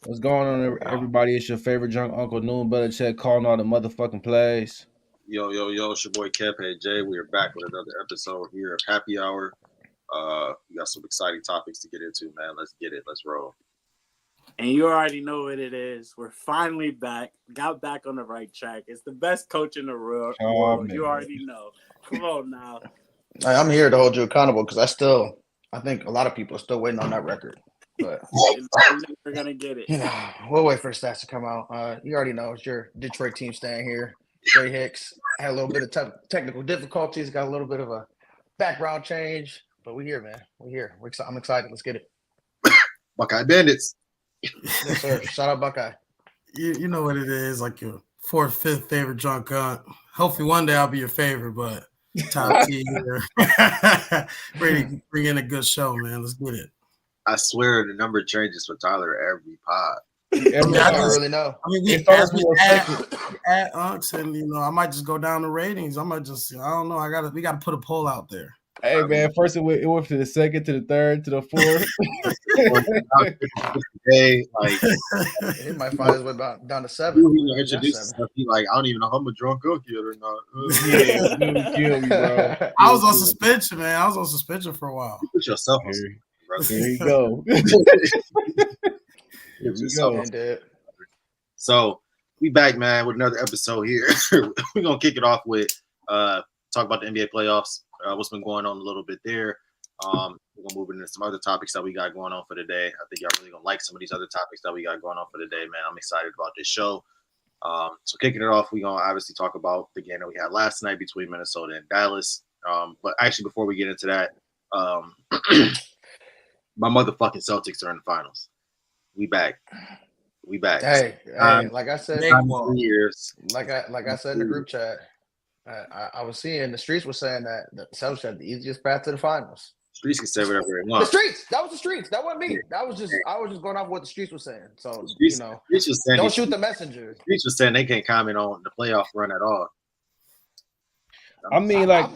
What's going on, everybody? It's your favorite drunk Uncle Noon Belichick calling all the motherfucking plays. Yo, it's your boy Kevin Jay. We are back with another episode here of Happy Hour. We got some exciting topics to get into, man. Let's get it. Let's roll. And you already know what it is. We're finally back. Got back on the right track. It's the best coach in the world. Man. You already know. Come on now. I'm here to hold you accountable because I think a lot of people are still waiting on that record. But we're gonna get it. We'll wait for stats to come out. You already know it's your Detroit team staying here. Trey Hicks had a little bit of technical difficulties, got a little bit of a background change, but we're here, man. We're here. I'm excited. Let's get it. Buckeye Bandits. Yes, sir. Shout out Buckeye. You know what it is, like your fourth, fifth favorite drunk aunt. Hopefully one day I'll be your favorite, but top tier. Ready to bring in a good show, man. Let's get it. I swear the number changes for Tyler every pod. I don't really know. I mean, we add Unks, and I might just go down the ratings. I might just, I don't know. We gotta put a poll out there. Hey man, first it went to the second, to the third, to the fourth. It might find his way down to 7. Introduce stuff. He like, I don't even know if I'm a drunk cook yet or not. Yeah, kill me, bro. I was on suspension, man. I was on suspension for a while. You put yourself on suspension, bro. Here you go. Here we go. So we back, man, with another episode here. We're gonna kick it off with talk about the NBA playoffs. What's been going on a little bit there. We're gonna move into some other topics that we got going on for today. I think y'all really gonna like some of these other topics that we got going on for today, man. I'm excited about this show. So kicking it off, we're gonna obviously talk about the game that we had last night between Minnesota and Dallas. But actually, before we get into that, my motherfucking Celtics are in the finals. We back. Hey, like I said, 3 years. Like I said in the group chat. I was seeing the streets were saying that the Celtics had the easiest path to the finals. Streets can say whatever they want. The streets. That was the streets. That wasn't me. I was just going off what the streets were saying. So streets was saying don't shoot the messenger. Streets was saying they can't comment on the playoff run at all. I mean, like,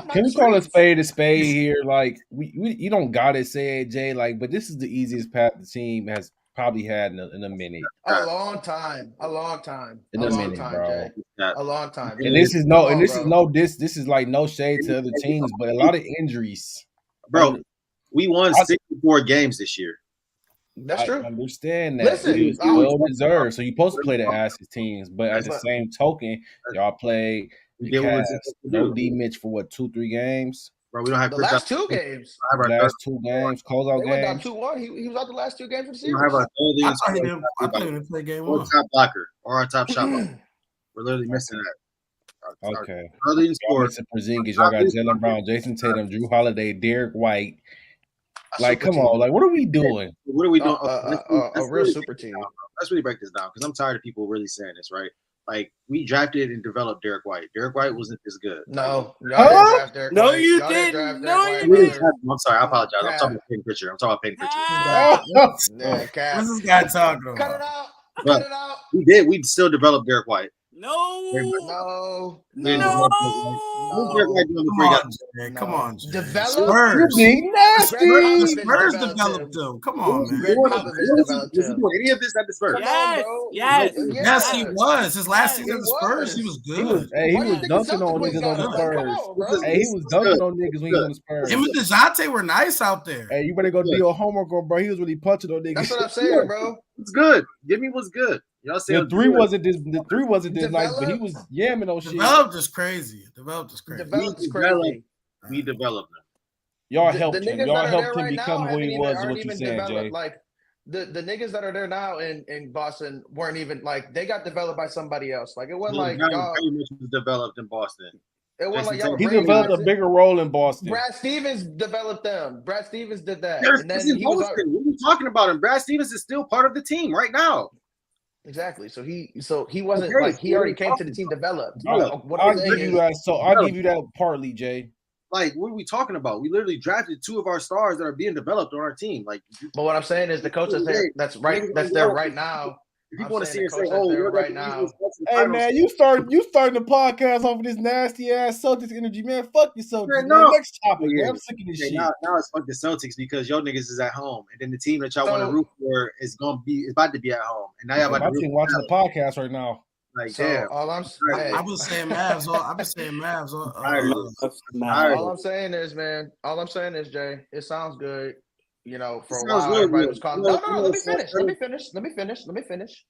can we call a spade here? Like, we you don't gotta say it, Jay. Like, but this is the easiest path the team has probably had in a minute. A long time. In a minute, bro. Jay. A long time. And this is this is like no shade to other teams, but a lot of injuries. Bro, we won 64 games this year. That's true. I understand that. Listen, it's well deserved. So you're supposed to play the asses teams, but at the same token, y'all played no D Mitch for 2-3 games. Bro, we don't have the last 2 games. Last 2 games, closeout games. Went down 2-1. He was out the last 2 games of the season. We don't have our I thought he didn't play game 1. Top blocker or our top shot blocker. We're literally missing that. Okay. Early in sport. Porzingis, y'all got Jaylen Brown, Jason Tatum, Drew Holiday, Derek White. Like, come on. Like, what are we doing? What are we doing? A real super team. Let's really break this down because I'm tired of people really saying this, right? Like, we drafted and developed Derek White. Derek White wasn't this good. No. Y'all didn't draft Derek no, White. you Y'all didn't. draft No, Derek you White. didn't. I'm sorry. I apologize. I'm talking about painting picture. What's this guy talking about? Cut it out. But Cut it out. we did. We still developed Derek White. No. Come on, Jay. Develop. Spurs. Nasty. Spurs developed him. Come on, man. Was he doing any of this at the Spurs? Yes, He was. His last season at the Spurs, he was good. He was dunking on niggas on the Spurs. He was dunking on niggas when he was on the Spurs. Him and DeJounte were nice out there. Hey, you better go do your homework on, bro. He was really punching on niggas. That's what I'm saying, bro. It's good. Give me what's good. Y'all say the three wasn't this nice, but he was yamming on shit. Developed is crazy. We developed him. Y'all helped him. Y'all helped him become who he was. What you saying, Jay? Like the niggas that are there now in Boston weren't even like they got developed by somebody else. Like it wasn't like y'all was developed in Boston. It wasn't like y'all. He developed a bigger role in Boston. Brad Stevens developed them. Brad Stevens did that. And then he was. What are you talking about him? Brad Stevens is still part of the team right now. Exactly. So he wasn't like he already came to the team developed. I'll give you that. So I'll give you that partly, Jay. Like, what are we talking about? We literally drafted 2 of our stars that are being developed on our team. Like, but what I'm saying is the coach that's there right now If people I'm want to see saying her say, the coach "Oh, that's there you're right the now." easiest coach in the Hey finals," man, you starting the podcast off of this nasty ass Celtics energy, man. Fuck your Celtics, Man, man. no. Next topic, Yeah. man. I'm sick of this Okay, shit. now it's fuck the Celtics because your niggas is at home, and then the team that y'all want to So- root for is about to be at home, and now y'all about My to root team for watching the Dallas. podcast right now. Like, So damn. all I'm Right. I've been saying Mavs. I've been saying Mavs. all I'm saying is, man. All I'm saying is, Jay. It sounds good. You know, for a It sounds while real everybody good. was calling. You know- No. you know Let me it sounds finish. Let me finish.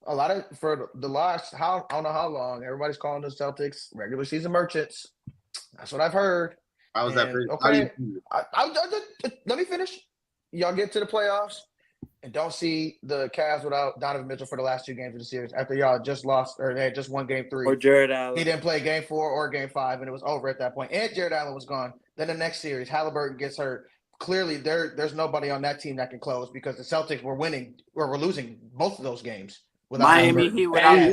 A lot of for the last I don't know how long everybody's calling the Celtics regular season merchants. That's what I've heard. How was that? And, Pretty, okay. Let me finish. Y'all get to the playoffs and don't see the Cavs without Donovan Mitchell for the last 2 games of the series after y'all just lost or they had just won game 3. Or Jared Allen. He didn't play game 4 or game 5, and it was over at that point. And Jared Allen was gone. Then the next series, Halliburton gets hurt. Clearly, there's nobody on that team that can close because the Celtics were winning or were losing both of those games. Miami Heat Miami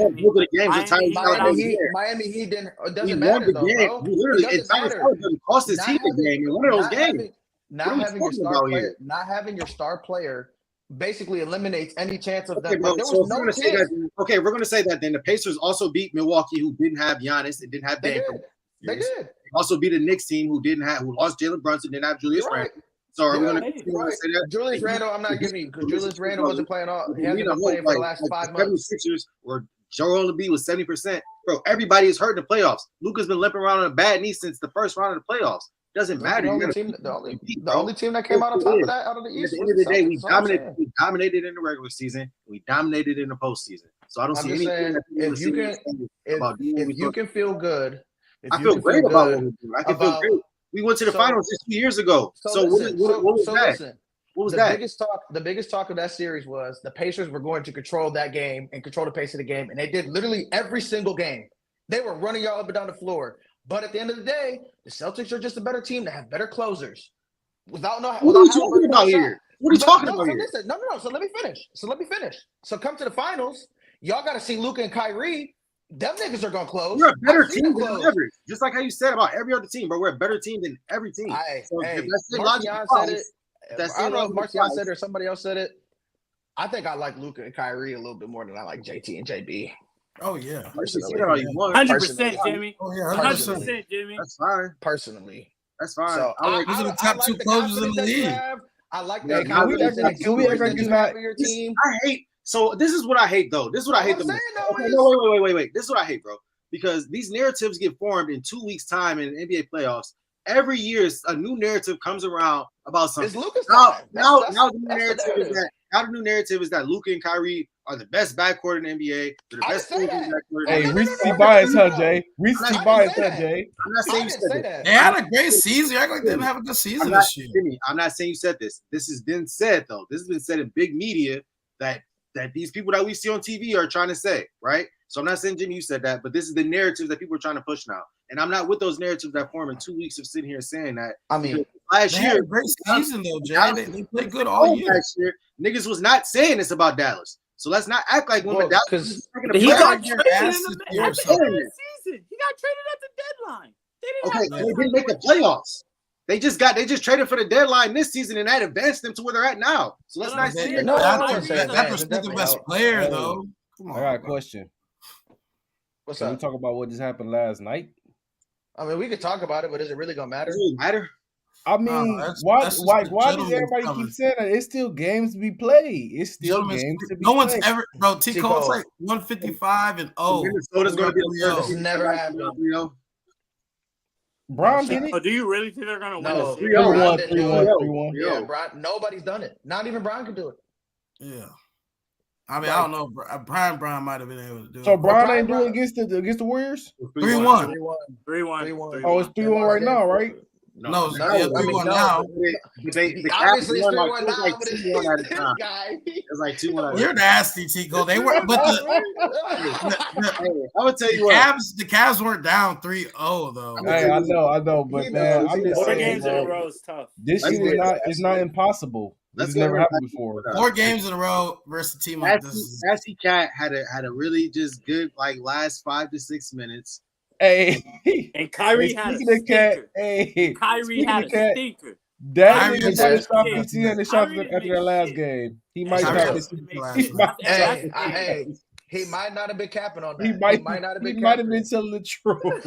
Heat didn't. It doesn't he matter won the though, game. bro. Literally, It doesn't matter. Halliburton cost his team the game in one of those games. Not having your star player, not having your star player, basically eliminates any chance of that. Okay, bro, there so was no chance. okay, we're gonna say that then the Pacers also beat Milwaukee, who didn't have Giannis and didn't have Dame. They did. Also beat a Knicks team who lost Jalen Brunson, didn't have Julius Randle. So are we gonna say that? Julius Randle, I'm not giving you because Julius Randle wasn't playing all. He hasn't been playing for the last 5 months. 76ers where Joel Embiid was 70%. Bro, everybody is hurt in the playoffs. Luka's been limping around on a bad knee since the first round of the playoffs. Doesn't matter. The only team that came out on top of that out of the East. At the end of the day, we dominated in the regular season. We dominated in the postseason. So I don't see anything. If you can feel good, I feel great about what we're doing. I can feel great. We went to the finals just 2 years ago. So what was that? What was that? The biggest talk of that series was the Pacers were going to control that game and control the pace of the game, and they did literally every single game. They were running y'all up and down the floor. But at the end of the day, the Celtics are just a better team that have better closers. What are you talking about here? What are you talking about here? Listen, no. So let me finish. So come to the finals. Y'all got to see Luka and Kyrie. Them niggas are gonna close. We're a better team than ever. Just like how you said about every other team, bro. We're a better team than every team. Marcion said it. I don't know if Marcion said it or somebody else said it. I think I like Luka and Kyrie a little bit more than I like JT and JB. Oh yeah, 100%, Jimmy. Oh yeah, 100%, Jimmy. That's fine. Personally, that's fine. So those are the top 2 closers in the league. I like that. Can we ever get back your team? I hate. So this is what I hate, though. This is what I hate the most. Okay, no, wait. This is what I hate, bro. Because these narratives get formed in 2 weeks' time in the NBA playoffs. Every year, a new narrative comes around about something. It's Luka's time. Now the new narrative is that Luka and Kyrie are the best backcourt in the NBA. They're the best backcourt. Hey, recency bias, huh, Jay? Recency bias, huh, Jay? I'm not saying you said that. They had a great season. Act like they didn't have a good season this year. I'm not saying you said this. This has been said, though. This has been said in big media that these people that we see on TV are trying to say, right? So I'm not saying, Jimmy, you said that, but this is the narrative that people are trying to push now. And I'm not with those narratives that form in 2 weeks of sitting here saying that. I mean, last year, had a great season, though, Jay. They played good all year. Last year, niggas was not saying this about Dallas. So let's not act like when Dallas was he got traded at the end of the season. He got traded at the deadline. They didn't make the playoffs. They just traded for the deadline this season, and that advanced them to where they're at now. So let's not say that was the best player, though. Come on, I got a question. What's Can up? we talk about what just happened last night? I mean, we could talk about it, but does it really gonna matter? Does it matter? I mean, why does everybody keep saying that? It's still games to be played. It's still games to be played. No one's ever, bro. Tico, it's like 155 and Minnesota's gonna be It's never happened. Bron did it. Oh, do you really think they're gonna win? No, 3-1. Yeah, Bron. Nobody's done it. Not even Bron can do it. Yeah. I mean, I don't know. Brian might have been able to do it. So Bron ain't doing against the Warriors? 3-1. 3-1. Oh, it's 3-1 right now, right? No, it's 3-1 now. Obviously, it's 3-1 now, but it's guy. It's like 2-1. You're nasty, Tico. They were, but I would tell you what. The Cavs weren't down 3-0 though. Hey, I know, but man, I'm just 4 saying, games in a row is tough. This shit is not impossible. This never happened before. 4 games in a row versus a team like this. Nasty Cat had a really just good last 5 to 6 minutes. Hey, and Kyrie had a stinker. Kyrie had a stinker. That nigga might have stopped 1,500 shots after that last game. He might stop this. Hey, he might not have been capping on that. He might not have been telling the truth.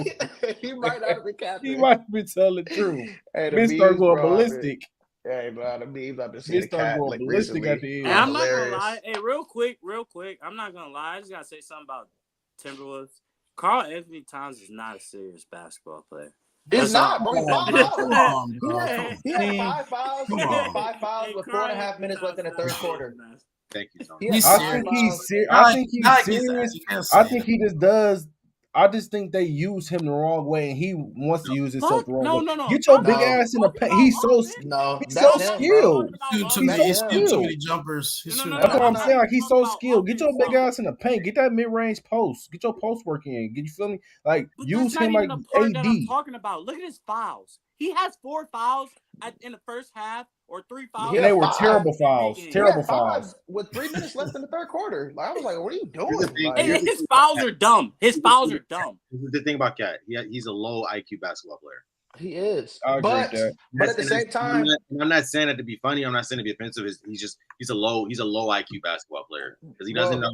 He might not have been capping. He might have been telling the truth. Hey, Men start going ballistic. Hey, bro, the memes I've been seeing start going ballistic at the end. And I'm not gonna lie. Hey, real quick. I'm not gonna lie. I just gotta say something about Timberwolves. Karl Anthony Towns is not a serious basketball player. He's not, bro. He had 5 fouls. Come on. 5 fouls with 4.5 minutes left in the third quarter. Thank you, Tony. I think he's serious. I think he just does. I just think they use him the wrong way, and he wants to use himself the wrong way. Get your big ass in the paint. He's so skilled. He's too many jumpers. That's what I'm saying. Like, he's so skilled. Get your big ass in the paint. Get that mid-range post. Get your post work in. You feel me? Like, use him like AD. I'm talking about. Look at his fouls. He has 4 fouls in the first half. Or 3 fouls. Yeah, they were terrible fouls. Terrible fouls. With 3 minutes left in the third quarter. Like, I was like, what are you doing? His fouls are dumb. This is the thing about Cat. He's a low IQ basketball player. He is. I agree with that. But at the same time, I'm not saying that to be funny. I'm not saying to be offensive. He's a low IQ basketball player because he doesn't know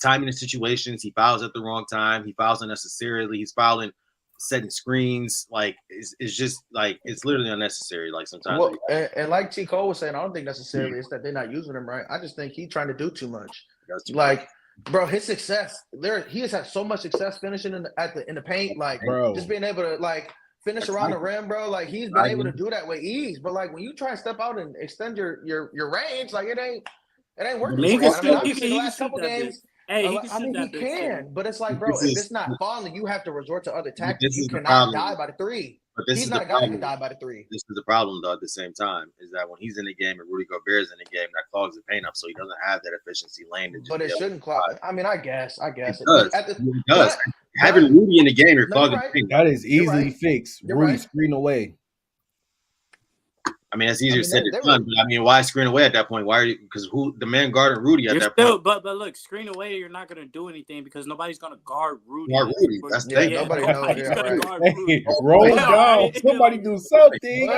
timing the situations. He fouls at the wrong time. He fouls unnecessarily. He's fouling, setting screens. Like it's just like it's literally unnecessary. Like sometimes. Well, and like T. Cole was saying, I don't think necessarily it's that they're not using him right. I just think he's trying to do too much. Like, bro, his success he has had so much success finishing in the paint. Like, just being able to like finish around the rim, bro. Like he's been able to do that with ease. But like when you try and step out and extend your range, like it ain't working. The last couple games. Hey, he can, but it's like, bro, if it's not falling, you have to resort to other tactics. You cannot die by the 3. But he's not a guy who can die by the 3. This is the problem, though. At the same time, is that when he's in the game and Rudy Gobert's in the game, that clogs the paint up, so he doesn't have that efficiency lane. But it shouldn't clog. I mean, I guess it does. It does. Having Rudy in the game, you're clogging the paint. That is easily fixed. Rudy screen away. I mean, that's easier said than done. But I mean, why screen away at that point? Why are you? Because the man guarding Rudy at that point. But look, screen away. You're not going to do anything because nobody's going to guard Rudy. That's the thing. Nobody knows. Roll down. Somebody do something.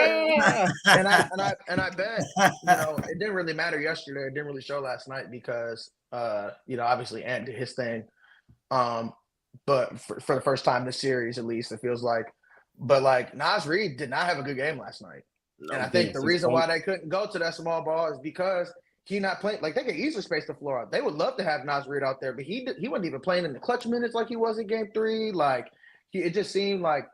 And I bet it didn't really matter yesterday. It didn't really show last night because obviously Ant did his thing. But for the first time this series, at least it feels like. But like Naz Reid did not have a good game last night. And I think the reason why they couldn't go to that small ball is because he not playing. Like they could easily space the floor out. They would love to have Naz Reid out there, but he wasn't even playing in the clutch minutes like he was in Game 3. Like it just seemed like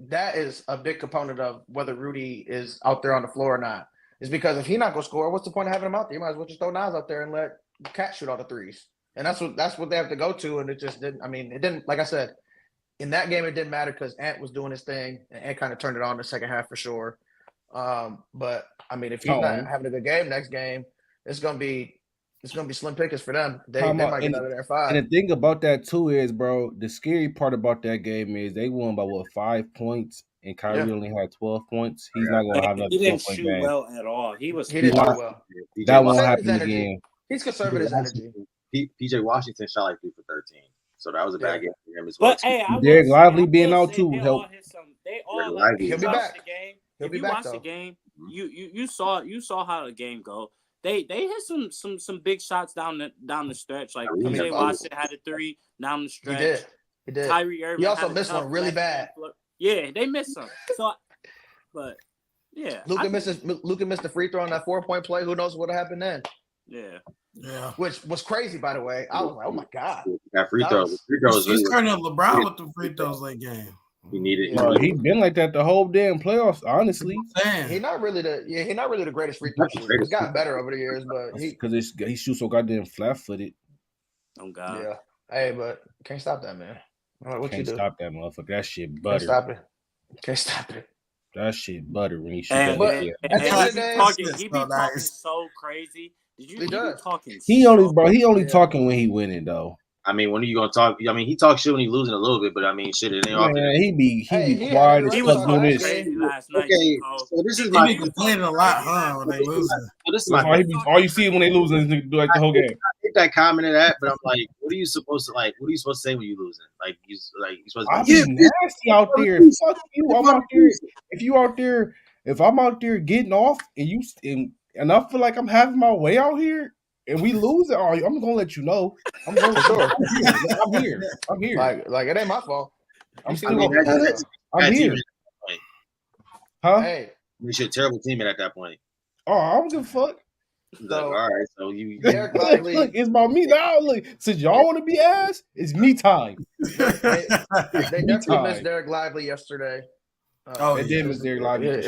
that is a big component of whether Rudy is out there on the floor or not. Is because if he's not gonna score, what's the point of having him out there? You might as well just throw Naz out there and let Cat shoot all the threes. And that's what they have to go to. And it just didn't. I mean, it didn't. Like I said, in that game, it didn't matter because Ant was doing his thing, and Ant kind of turned it on in the second half for sure. But I mean, if he's not having a good game next game, it's gonna be slim pickings for them. They might get out of there 5. And the thing about that too is, bro, the scary part about that game is they won by 5 points, and Kyrie only had 12 points. He's not gonna have another 12-point game. He didn't shoot well at all. He didn't do well. That won't happen again. He's conserving his energy. PJ Washington shot like 3 for 13, so that was a bad game for him as well. But hey, Derek Lively being out too helped. He'll be back. If you watch the game, you saw how the game go. They hit some big shots down the stretch. Like PJ Washington had a 3 down the stretch. He did. Kyrie Irving. He also missed one really bad. Yeah, they missed some. So, but yeah, Luka missed the free throw on that 4-point play. Who knows what happened then? Yeah. Which was crazy, by the way. I was like, oh my god. That free throw. He's turning up LeBron with the free throws late game. He needed. He's been like that the whole damn playoffs. Honestly, he's not really the greatest free throw shooter. He's gotten better over the years, but because he shoots so goddamn flat-footed. Oh God. Yeah. Hey, but can't stop that, man. What can't you do? Stop that motherfucker. That shit butter. Can't stop it. That shit butter when he shoots that. He be talking so crazy. Did you talking? He only talking when he winning though. I mean, when are you gonna talk? I mean, he talks shit when he's losing a little bit, but I mean, shit, it ain't often. He be quiet as fuck doing this. Okay, so this is my complaining a lot, huh? When they losing. So this is my all you see when they losing is do like the whole game. I hate that comment of that, but I'm like, what are you supposed to say when you losing? Like you supposed to be nasty out there. Fuck you. I'm out there. If you out there if I'm out there getting off and I feel like I'm having my way out here and we lose it, I'm gonna let you know. I'm going sure. I'm here. Like it ain't my fault. I'm here. Huh? Hey, you're a terrible teammate at that point. Oh, I don't give a fuck. All right, so you Derek Lively. Look, it's about me now. Look, since y'all want to be ass, it's me time. They definitely missed Derek Lively yesterday. They did miss Derek Lively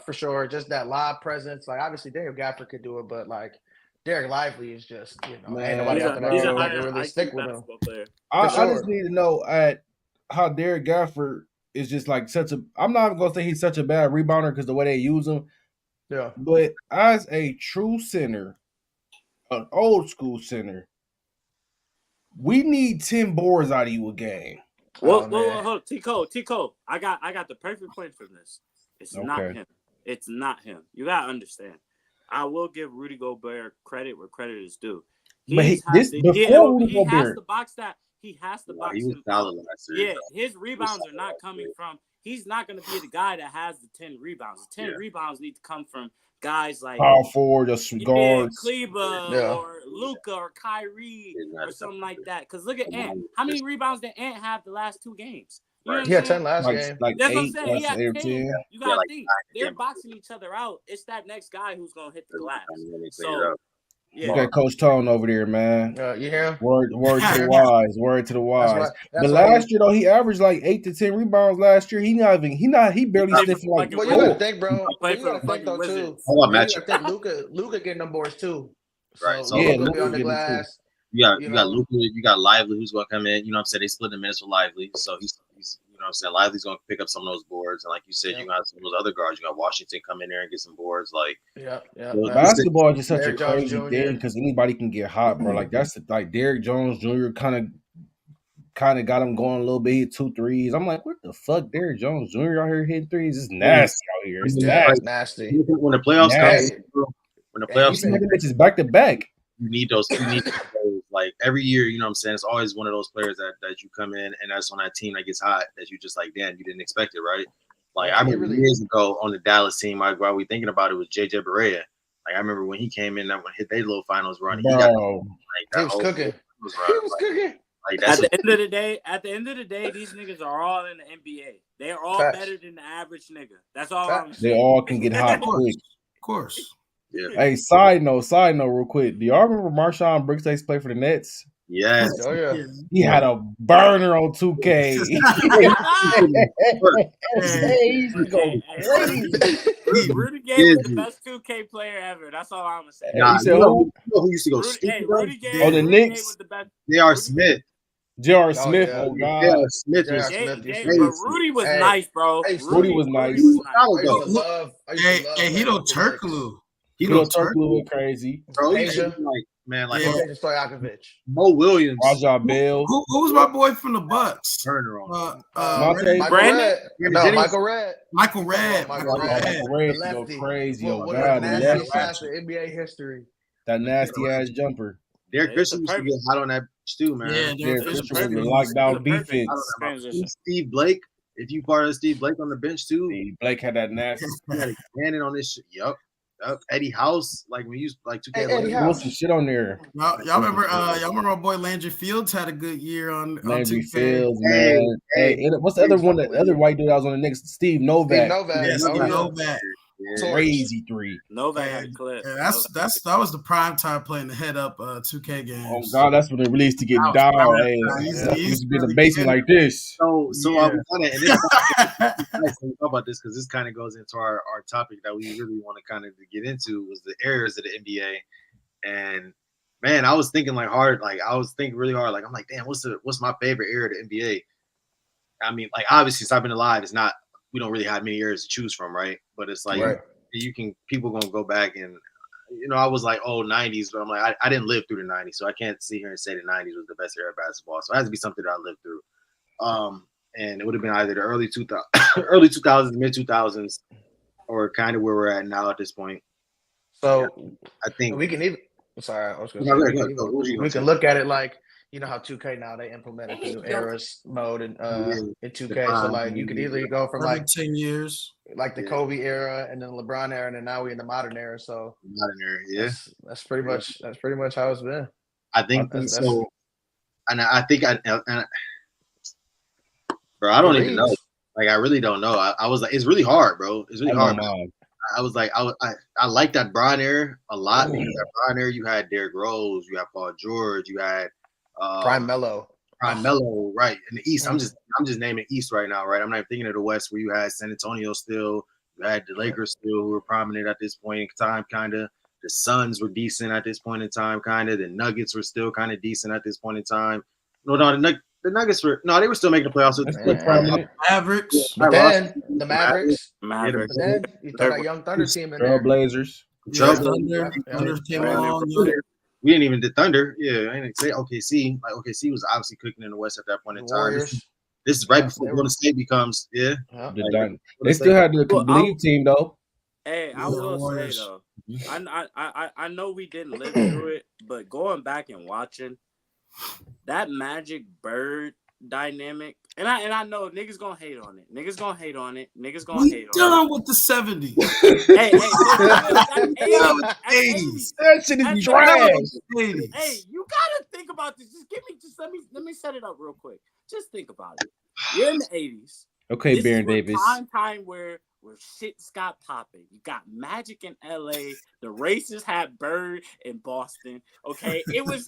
for sure. Just that live presence. Like obviously Daniel Gafford could do it, but like Derek Lively is just ain't nobody out there that can really stick with him. I just need to know at how Derek Gafford is just like such a. I'm not even gonna say he's such a bad rebounder because the way they use him. Yeah. But as a true center, an old school center, we need 10 boards out of you a game. Hold on, Tico. I got the perfect plan for this. It's not him. It's not him. You gotta understand. I will give Rudy Gobert credit where credit is due. He has the box that he has the box. He was solid last year. Yeah, his rebounds are not coming from. He's not going to be the guy that has the 10 rebounds. The 10 rebounds need to come from guys like power forward or guards, Kleber or Luka or Kyrie or something like that. Because look at Ant. How many rebounds did Ant have the last 2 games? You know he had 10 last game. Like that's 8, what I'm saying. He had 10. You got to think. They're 10. boxing each other out. It's that next guy who's going to hit the glass. So, you got Coach Tone over there, man. You hear him? Word to the wise. Word to the wise. But last year though, he averaged like 8 to 10 rebounds last year. He barely sniffing like. Well, you gotta think, bro. You gotta think though too. You gotta think Luka getting them boards too. Right. So Luka be on the glass. You got Luka. You got Lively who's going to come in. You know what I'm saying? They split the minutes with Lively, so he's you know what I'm saying. Lively's going to pick up some of those boards, and like you said, you got some of those other guards. You got Washington come in there and get some boards. Like basketball is just such a crazy thing because anybody can get hot, bro. Like that's like Derrick Jones Jr. kind of got him going a little bit. He hit 2 threes. I'm like, what the fuck, Derrick Jones Jr. out here hitting threes? It's nasty out here. It's nasty. When the playoffs come, back to back. You need those. Like every year, you know what I'm saying? It's always one of those players that you come in and that's on that team that gets hot that you just like, damn, you didn't expect it, right? Like I remember years ago on the Dallas team, while we thinking about it was JJ Barea. Like I remember when he came in, that when hit their little finals run, he was cooking. Like at the end of the day, these niggas are all in the NBA. They are all better than the average nigga. That's all I'm saying. They all can get hot quick. Of course. Yeah. Hey, side note, real quick. Do y'all remember Marshawn Brooks used to play for the Nets? Yes. Oh yeah. He had a burner on 2K. Rudy Gay was the best 2K player ever. That's all I'm gonna say. Who used to go Rudy Gay. Oh, the Knicks. J.R. Smith. J.R. Smith. Oh God. J.R. Smith. But Rudy was nice, bro. Rudy was nice. Hey, Hedo Turkoglu. Hedo Turkoglu went crazy. Bro, Stojakovic. Mo Williams. Raja Bell. Who was my boy from the Bucks? Turner on. Michael Redd. Michael Redd go crazy. One of the nastiest shots in NBA history. That nasty ass jumper. Derek Fisher used to get hot on that stew, man. Yeah, Derek Fisher was the lockdown defense. Steve Blake. If you part of Steve Blake on the bench too. Steve Blake had that nasty. Standing on this shit. Yup. Eddie House, like we used like 2K. Eddie House. Some shit on there. Y'all remember my boy Landry Fields had a good year on Landry Fields, man. Hey, what's the other one? The other white dude that was on the Knicks, Steve Novak. Novak. Crazy 3. Novak had a clip. Yeah, that was the prime time playing the head up 2K games. Oh God, that's when they released to get down. He used to be in the basement like this. So I was kind of, and this talk about this because this kind of goes into our topic that we really want to kind of get into was the errors of the NBA. And man, I was thinking really hard. Like I'm like, damn, what's my favorite era of the NBA? I mean, like obviously since I've been alive, it's not. We don't really have many areas to choose from, right? But it's like people gonna go back and I was like, 90s, but I'm like, I didn't live through the 90s, so I can't sit here and say the 90s was the best era of basketball. So it has to be something that I lived through. And it would have been either the early 2000s, mid 2000s, or kind of where we're at now at this point. So I think we can even. Sorry, I was going to say we can look at it like you know how 2K now they implemented the new eras mode in 2K. So like you could either go from like 10 years, like the Kobe era and then LeBron era, and then now we're in the modern era. So modern era, yeah. That's pretty much how it's been. I think so. And I think bro, I don't even know. Like I really don't know. I was like, it's really hard, bro. It's really hard. I was like, I like that Bron era a lot because that Bron era you had Derrick Rose, you had Paul George, you had Prime Melo, right? In the East, I'm just naming East right now, right? I'm not even thinking of the West where you had San Antonio still, you had the Lakers still who were prominent at this point in time, kind of. The Suns were decent at this point in time, kind of. The Nuggets were still kind of decent at this point in time. No, the Nuggets were they were still making the playoffs. Mavericks. But then the Mavericks. But then you throw that young Thunder team in there. Trailblazers. Thunder came along. We didn't even the Thunder. Yeah, I didn't say OKC. Like OKC was obviously cooking in the West at that point in time. This is right before Golden State becomes they still had the complete team though. Hey, I will say though, I know we didn't live through it, but going back and watching that Magic Bird dynamic, and I know niggas gonna hate on it. We done with the 70s. Hey, that shit is trash. Hey, you gotta think about this. Just let me set it up real quick. Just think about it. You're in the 80s. Okay, Baron Davis. Time where shit's got popping. You got Magic in LA. The races had Bird in Boston. Okay, it was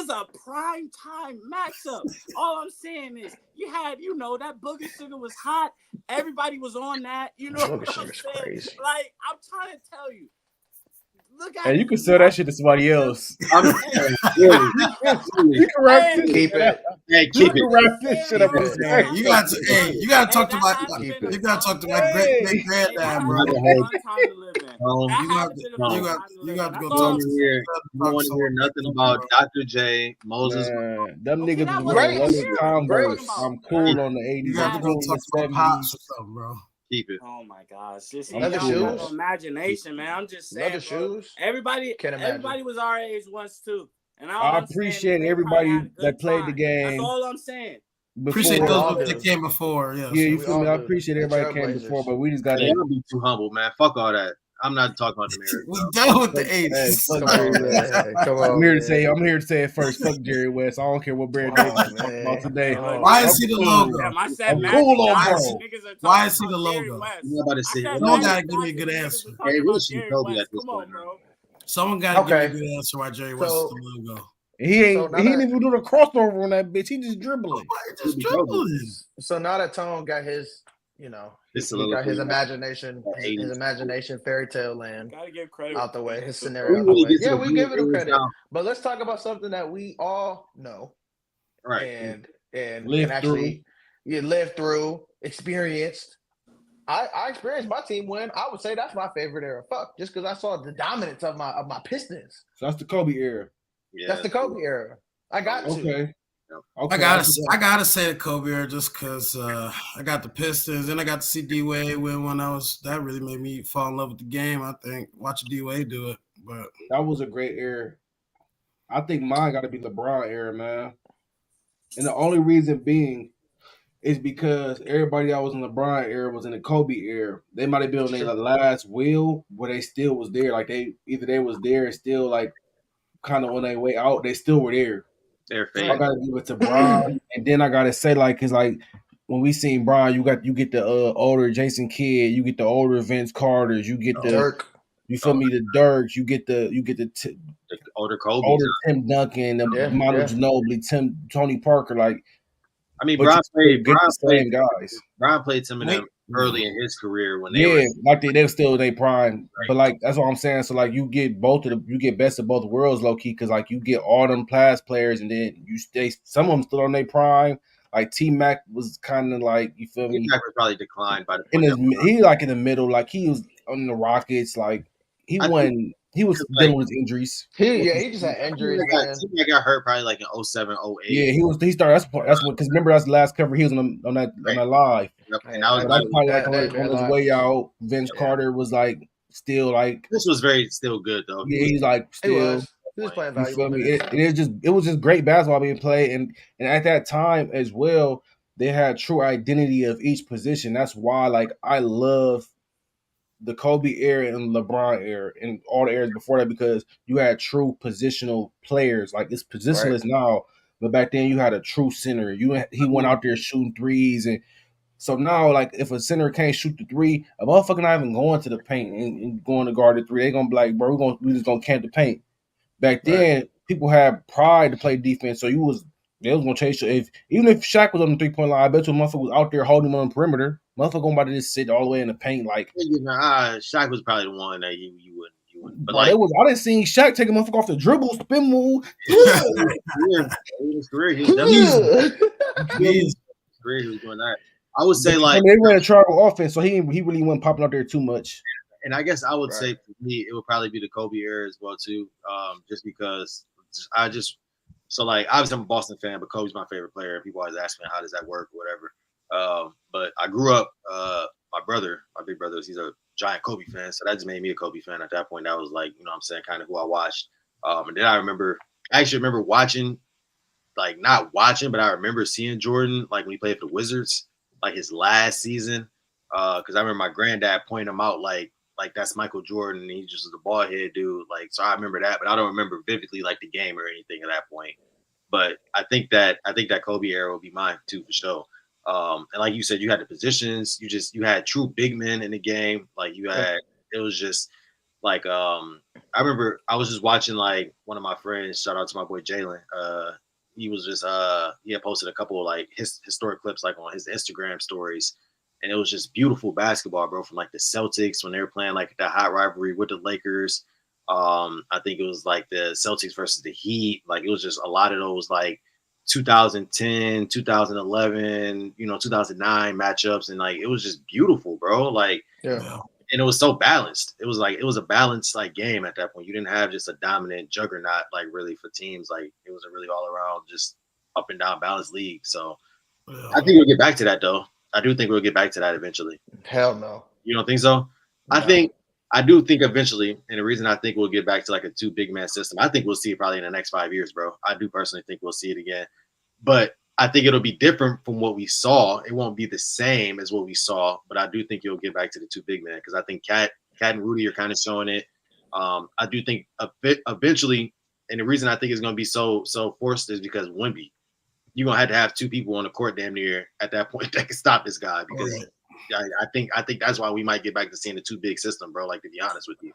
a prime time matchup. All I'm saying is you had, that Boogie Sugar was hot. Everybody was on that. You know what I'm saying? Crazy. Like, I'm trying to tell you. Look at you can sell that shit to somebody else. You can wrap this. Keep it. Hey, keep it. Wrap this shit up. You got to talk to my great granddad, bro. You got to go talk to You want to hear nothing about Dr. J, Moses. Them niggas was running Converse. I'm cool on the 80s. You got to go talk to my pops or something, bro. Keep it. Oh my gosh! Just Leather shoes, imagination, man. I'm just saying. Leather shoes. Everybody was our age once too, and I appreciate everybody that played the game. That's all I'm saying. Appreciate those that came before. Yeah, you feel me? I appreciate everybody that came before, but we just got to be too humble, man. Fuck all that. I'm not talking about the Mariners. We done with the 80s. Come on, I'm here to say it first. Fuck Jerry West. I don't care what Baron Davis talking about today. Why is he the logo? I'm cool on bro. Why is he the logo? You about to say Someone gotta give me a good answer. Hey, really should tell me at this point. Someone gotta give me a good answer why Jerry West is the logo. He didn't even do the crossover on that bitch. He just dribbling. So now that Tone got his, he got his imagination, fairy tale land out the way, his scenario out the way. Yeah, we give it a credit. But let's talk about something that we all know, right? And actually lived through, experienced. I experienced my team win. I would say that's my favorite era. Fuck, just because I saw the dominance of my Pistons. So that's the Kobe era. Yeah, that's the Kobe era. I got to. Okay. I gotta say the Kobe era just because I got the Pistons and I got to see D Wade win when that really made me fall in love with the game. I think watching D Wade do it, but that was a great era. I think mine got to be LeBron era, man. And the only reason being is because everybody that was in LeBron era was in the Kobe era. They might have been on their last wheel, but they still was there. Like they was there and still like kind of on their way out. They still were there. So I gotta give it to Bron, and then I gotta say cause when we seen Bron, you get the older Jason Kidd, you get the older Vince Carters, you get the Dirk. You feel me? The Dirks, you get the older Kobe, older Tim Duncan, the Manu Ginobili, Tony Parker. Like, I mean, Bron played guys. Bron played some of them early in his career when they were still in their prime. Right. But like that's what I'm saying. So like you get best of both worlds, low key, because like you get all them class players, and then some of them still on their prime. Like T Mac was kind of like, you feel me? T Mac was probably declined by the he like in the middle, like he was on the Rockets, like he was dealing with injuries. He just had injuries. He got hurt probably like in 07, 08. Yeah, he started. That's what because remember that's the last cover he was on that live. Yep. And that was probably like on his way out. Vince Carter was like still like this was very still good though. Yeah, he's like still. He was playing You feel valuable me? minutes. It was just great basketball being played, and at that time as well, they had true identity of each position. That's why, like, I love the Kobe era and LeBron era and all the eras before that, because you had true positional players. Like, it's positionless now, but back then you had a true center. He went out there shooting threes, and so now, like, if a center can't shoot the three, a motherfucker not even going to the paint and going to guard the three. They gonna be like, bro, we just gonna camp the paint. Back then, people had pride to play defense, so they was gonna chase you. Even if Shaq was on the 3-point line, I bet you a motherfucker was out there holding him on the perimeter. Motherfucker going about to just sit all the way in the paint, like. Shaq was probably the one that you wouldn't. But like, I didn't see Shaq take a motherfucker off the dribble, spin move. His career, he was definitely he was doing that. I would say, like, they ran a triangle offense, so he really wasn't popping out there too much. And I guess I would say for me, it would probably be the Kobe era as well too. Just because so like, obviously I'm a Boston fan, but Kobe's my favorite player. People always ask me how does that work or whatever. But I grew up, my big brother, he's a giant Kobe fan, so that just made me a Kobe fan at that point. That was like, you know what I'm saying, kind of who I watched. And then I actually remember watching, like, not watching, but I remember seeing Jordan, like, when he played for the Wizards, like his last season. Because I remember my granddad pointing him out, like that's Michael Jordan, and he just was a bald head dude. Like, so I remember that, but I don't remember vividly like the game or anything at that point. But I think that Kobe era will be mine too, for sure. And like you said, you had the positions, you had true big men in the game. Like, it was just like, I remember I was just watching, like, one of my friends, shout out to my boy Jalen. He was just he had posted a couple of, like, his historic clips, like, on his Instagram stories. And it was just beautiful basketball, bro, from, like, the Celtics when they were playing, like, the hot rivalry with the Lakers. I think it was, like, the Celtics versus the Heat. Like, it was just a lot of those, like, 2010, 2011, 2009 matchups. And, like, it was just beautiful, bro. Like, and it was so balanced. It was a balanced, like, game at that point. You didn't have just a dominant juggernaut, like, really, for teams. Like, it was a really all around, just up and down balanced league. So I think we'll get back to that, though. I do think we'll get back to that eventually. Hell no. You don't think so? No. I do think eventually, and the reason I think we'll get back to, like, a 2 big man system, I think we'll see it probably in the next 5 years, bro. I do personally think we'll see it again. But I think it'll be different from what we saw. It won't be the same as what we saw, but I do think you'll get back to the 2 big men, because I think Cat and Rudy are kind of showing it. I do think eventually, and the reason I think it's going to be so forced is because Wemby. You're gonna have 2 people on the court damn near at that point that can stop this guy, because I think that's why we might get back to seeing the 2 big system, bro. Like, to be honest with you,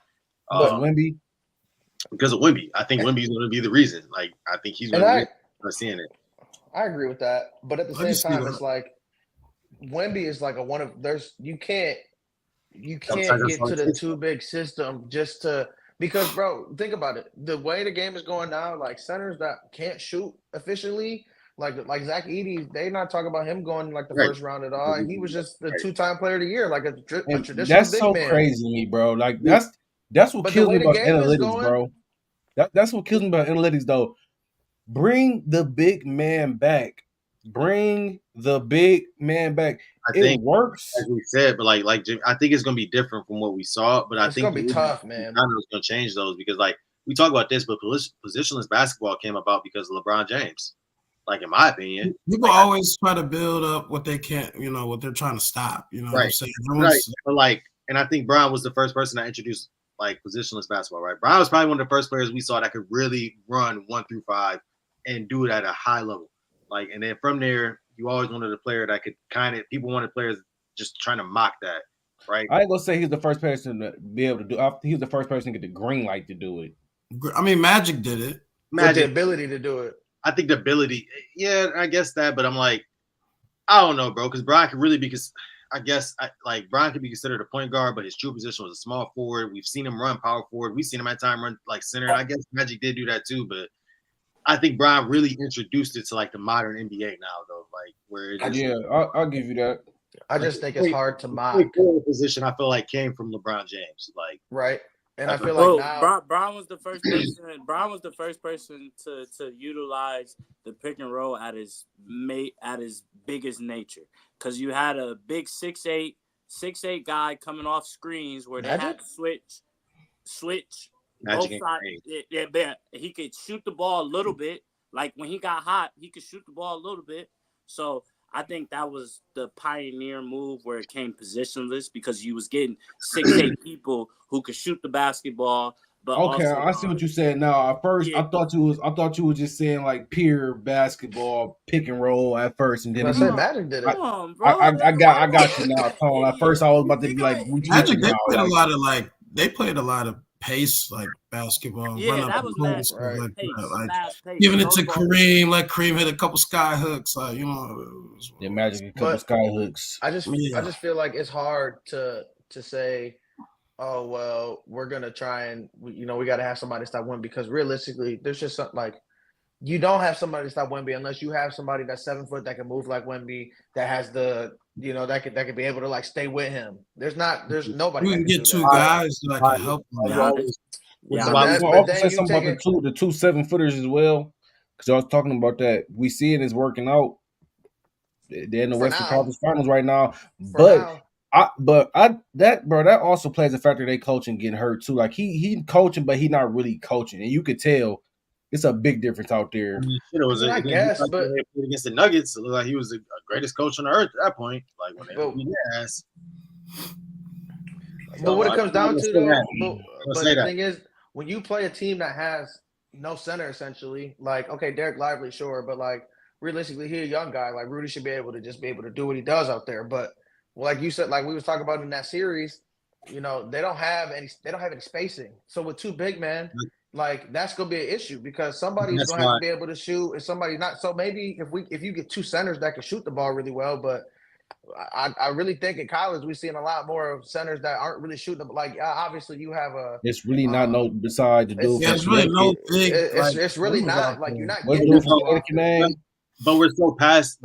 Wemby, because of Wemby, I think Wemby's going to be the reason. Like, I think he's going to be seeing it. I agree with that, but at the same time, it's like Wemby is like you can't get to the 2 big system just to, because, bro, think about it. The way the game is going now, like, centers that can't shoot efficiently. Like Zach Edey, they not talking about him going, like, the first round at all. And he was just the 2-time player of the year, like a traditional that's big so man. crazy to me, bro. Like, that's what kills me about analytics, bro. That's what kills me about analytics, though. Bring the big man back. It works, as we said, but like Jim, I think it's gonna be different from what we saw. But I think it's gonna be tough, man. It's gonna change those, because, like, we talk about this, but positionless basketball came about because of LeBron James. Like, in my opinion, people always try to build up what they can't, what they're trying to stop. You know what I'm saying? But, like, and I think Brian was the first person to introduce, like, positionless basketball. Right? Brian was probably one of the first players we saw that could really run 1 through 5 and do it at a high level. Like, and then from there, you always wanted a player that could people wanted players just trying to mock that, right? I ain't gonna say he's the first person to be able to do. He was the first person to get the green light to do it. I mean, Magic did it. With the ability to do it. I think the ability, yeah, I guess that, but I'm like, I don't know, bro, because Brian could really be, Brian could be considered a point guard, but his true position was a small forward. We've seen him run power forward. We've seen him at times run, like, center. And I guess Magic did do that too, but I think Brian really introduced it to, like, the modern NBA now, though, like, where I'll give you that. I just think it's hard to mock. The position I feel like came from LeBron James, like, right. And I feel like now Brian was the first person. Brian was the first person to utilize the pick and roll at his biggest nature, because you had a big 6'8" guy coming off screens where they had to switch Magic both sides. He could shoot the ball a little bit. Like when he got hot, he could shoot the ball a little bit. So I think that was the pioneer move where it came positionless because you was getting 6'8" people who could shoot the basketball. But okay, also, I see what you said now. At first, I thought you were just saying like pure basketball pick and roll at first, and then I said Magic did it. Come on, bro. I got you now, Tone. At first, I was about to be like, Magic. They played a lot of they played a lot of pace like basketball. Yeah, that was mad. Right. Like, Pace, like fast pace. giving it to Kareem, like Kareem hit a couple sky hooks, like Yeah, Magic a couple sky hooks. I just feel like it's hard to say, oh well, we're gonna try and we got to have somebody stop Wemby because realistically, there's just something like you don't have somebody to stop Wemby unless you have somebody that's 7 foot that can move like Wemby that has the that could be able to like stay with him. There's nobody. We can get two guys that can help. Yeah, I want to say something about the two 7-footers as well because I was talking about that. We see it is working out. They're in the Western Conference Finals right now, that also plays a factor. They coaching getting hurt too. Like he coaching, but he not really coaching, and you could tell it's a big difference out there. I guess, but against the Nuggets, it looked like he was the greatest coach on earth at that point. Like when they beat their ass. But what it comes down to, though, but the thing is, when you play a team that has no center, essentially, like okay, Derek Lively, sure, but like realistically, he's a young guy. Like Rudy should be able to do what he does out there. But like you said, like we was talking about in that series, they don't have any spacing. So with two big men, like that's gonna be an issue because somebody's gonna have to be able to shoot, and somebody's not. So maybe if you get two centers that can shoot the ball really well, but I really think in college we're seeing a lot more of centers that aren't really shooting. Like obviously you have a. It's really not no beside the dude. It's really no big. It's really not like you're not getting. But we're so past.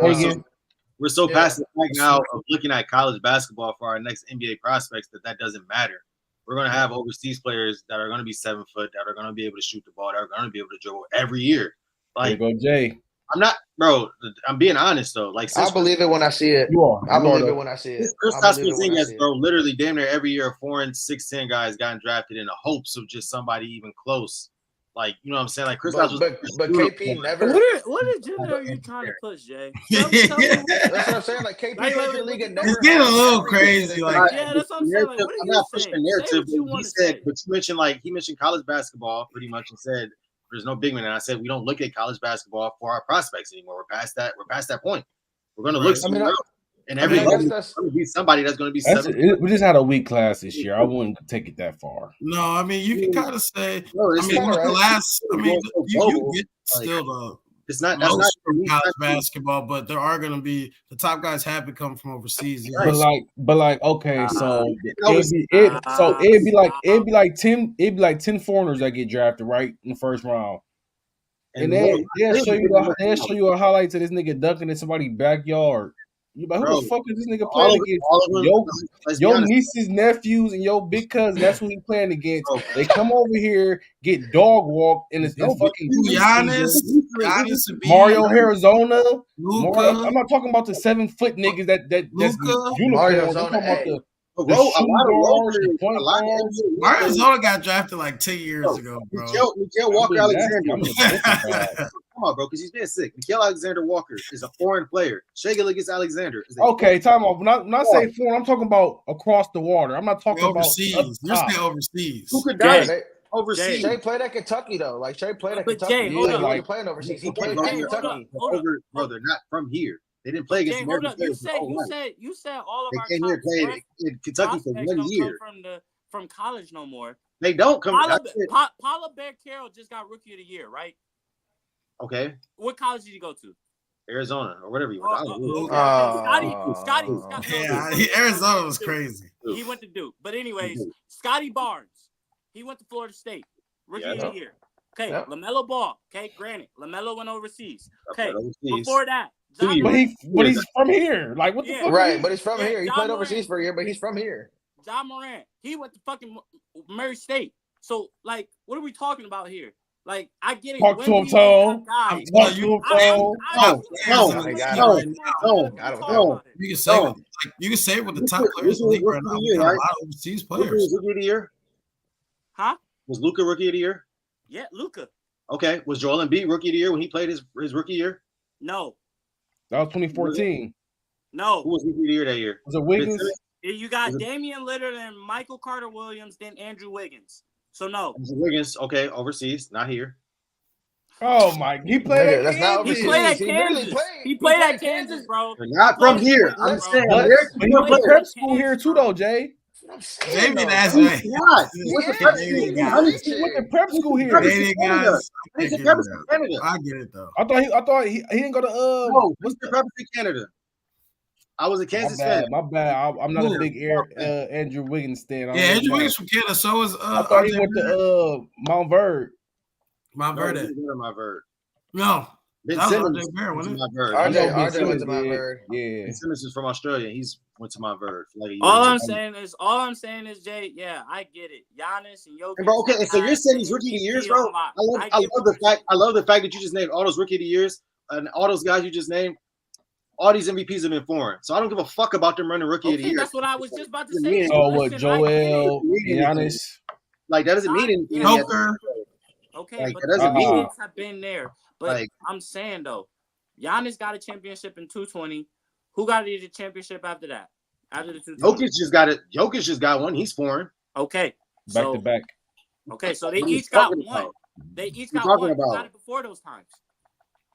We're so past the fact now of looking at college basketball for our next NBA prospects that doesn't matter. We're going to have overseas players that are going to be 7 foot, that are going to be able to shoot the ball, that are going to be able to dribble every year. Like, there you go, Jay. I'm not, bro. I'm being honest though. Like, I believe it when I see it. I believe it when I see it. Kristaps Porzingis, bro. Literally, damn near every year, 4 and 6'10" guys gotten drafted in the hopes of just somebody even close. Like, you know what I'm saying? Like, Kristaps but KP never. What agenda are you trying to push, Jay? That's what I'm saying. Like, KP in the league and never. It's getting a little crazy. Like, yeah, that's what I'm saying. Like, what I'm not pushing the narrative, but you mentioned college basketball pretty much and said there's no big man. And I said we don't look at college basketball for our prospects anymore. We're past that. We're past that point. We're going to look somewhere else. And everybody's going to be somebody that's going to be 7. We just had a weak class this year. I wouldn't take it that far. No, I mean you can kind of say. You get still the. It's not that's not college basketball, but there are going to be the top guys have to come from overseas. But like okay, so it'd be like 10 foreigners that get drafted right in the first round. And they'll show you a highlight to this nigga dunking in somebody's backyard. You like, who the fuck is this nigga playing against? Your nieces, nephews, and your big cousin. That's who he playing against. They come over here, get dog walked, and it's fucking Giannis, Mario Arizona. I'm not talking about the 7 foot niggas that's uniforms. I'm talking about the Arizona got drafted like 10 years ago, bro. Mikhail Walker Alexander. Come on, bro, because he's been sick. Mikhail Alexander Walker is a foreign player. Shai Gilgeous-Alexander. Okay, time off. Not saying foreign. I'm talking about across the water. I'm not talking overseas. You're saying overseas. Who could die overseas? Shai played at Kentucky though. Like Shai played at Kentucky. Jay, he wasn't playing overseas. He played at Kentucky. Bro, they're not from here. They didn't play against American players. You said all of they our came here played in Kentucky for 1 year. From college no more. They don't come. Paolo Banchero just got Rookie of the Year, right? Okay. What college did he go to? Arizona or whatever you want. Scotty. Yeah, Arizona was crazy. He went to Duke. But anyways, Scotty Barnes. He went to Florida State. Rookie of the Year. Okay, LaMelo Ball. Okay, granted, LaMelo went overseas. Okay, before that. But he's from here. Like, what the fuck? Right, but he's from here. He played overseas for a year, but he's from here. Ja Morant. He went to fucking Murray State. So, like, what are we talking about here? Like, I get it. Talk to him, Tone. No. You can say with the top players in the league right now. A lot of overseas players. Huh? Was Luka rookie of the year? Yeah, Luka. Okay. Was Joel Embiid rookie of the year when he played his rookie year? No. That was 2014. No. Who was rookie of the year that year? Was it Wiggins? You got Damian Lillard and Michael Carter Williams, then Andrew Wiggins. So no. Wiggins, okay, overseas, not here. Oh my! He played at That's not Kansas. He played at Kansas. He played at Kansas, bro. Not from here. I'm saying, But he went to prep school here too, though, Jay. Jamie, that's He's right. not. He went to prep school. He went to prep school here. Dating guys. I He's get in prep it. school in Canada. I get it though. I thought he didn't go to No, what's the prep in Canada? I was a Kansas fan. My bad. I'm not a big Andrew Wiggins fan. Yeah, Andrew Wiggins from Canada. So is I thought he went to Mount Verde. Mount Verde. Mount Verde. No. Ben That was Simmons RJ Barrett, wasn't it? Mount Verde. RJ went to Mount Verde. Yeah. Ben Simmons is from Australia. He's went to Mount Verde for like a year. All I'm saying is, Jay, yeah, I get it. Giannis and Jokic. And bro, okay, so you're saying he's rookie of the years, bro? I love the fact that you just named all those rookie of the years and all those guys you just named. All these MVPs have been foreign, so I don't give a fuck about them running rookie of the year. That's what I was just about to say. Oh, what Joel, Giannis? Like that doesn't mean anything. Joker. Okay, Like, but that doesn't the mean- kids have been there. But Like- I'm saying though, Giannis got a championship in 220. Who got the championship after that? After the 220? Jokic just got it. Jokic just got one. He's foreign. Okay, Back to back. Okay, so they What are you each got talking one. about? They each What got are you one. talking Who about? got it before those times?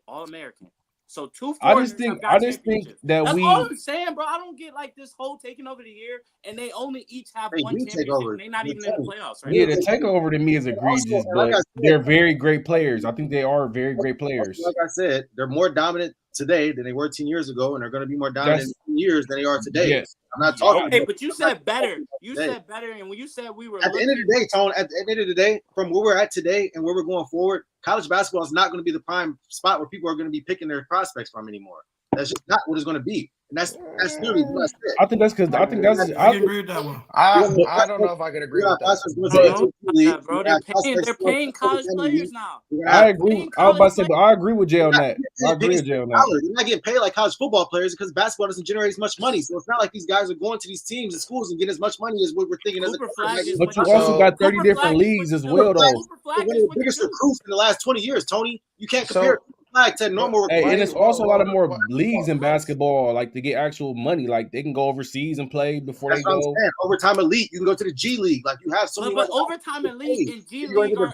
All American. So two I foreigners just think have got championships. that That's we. all I'm saying, bro. I don't get like this whole taking over the year, and they only each have They one do take championship, over. and they're not even in the playoffs, right? Yeah, now. the takeover to me is egregious, but they're very great players. I think they are very great players. Like I said, they're more dominant today than they were 10 years ago, and they're going to be more dominant in 10 years than they are today. Yes. I'm not talking Okay, about but you said better. You today. said better, and when you said we were At the end of the day, Tone, at the end of the day, from where we're at today and where we're going forward, college basketball is not going to be the prime spot where people are going to be picking their prospects from anymore. That's just not what it's going to be. And that's literally what I said. I think that's because I think that's. I agree with that one. I don't know if I could agree with that. Bro, they're paying college players now. I agree. I was about to say, but I agree with Jay on that. I agree with Jay on that. They're not getting paid like college football players because basketball doesn't generate as much money. So it's not like these guys are going to these teams and schools and getting as much money as what we're thinking. But you also got 30 different leagues as well, though. One of the biggest recruits in the last 20 years, Tony. You can't compare Flag to normal. Hey, and it's also a lot of more leagues in basketball, like to get actual money. Like they can go overseas and play before they go. Overtime elite, you can go to the G League. Like you have so many. But overtime elite and G League are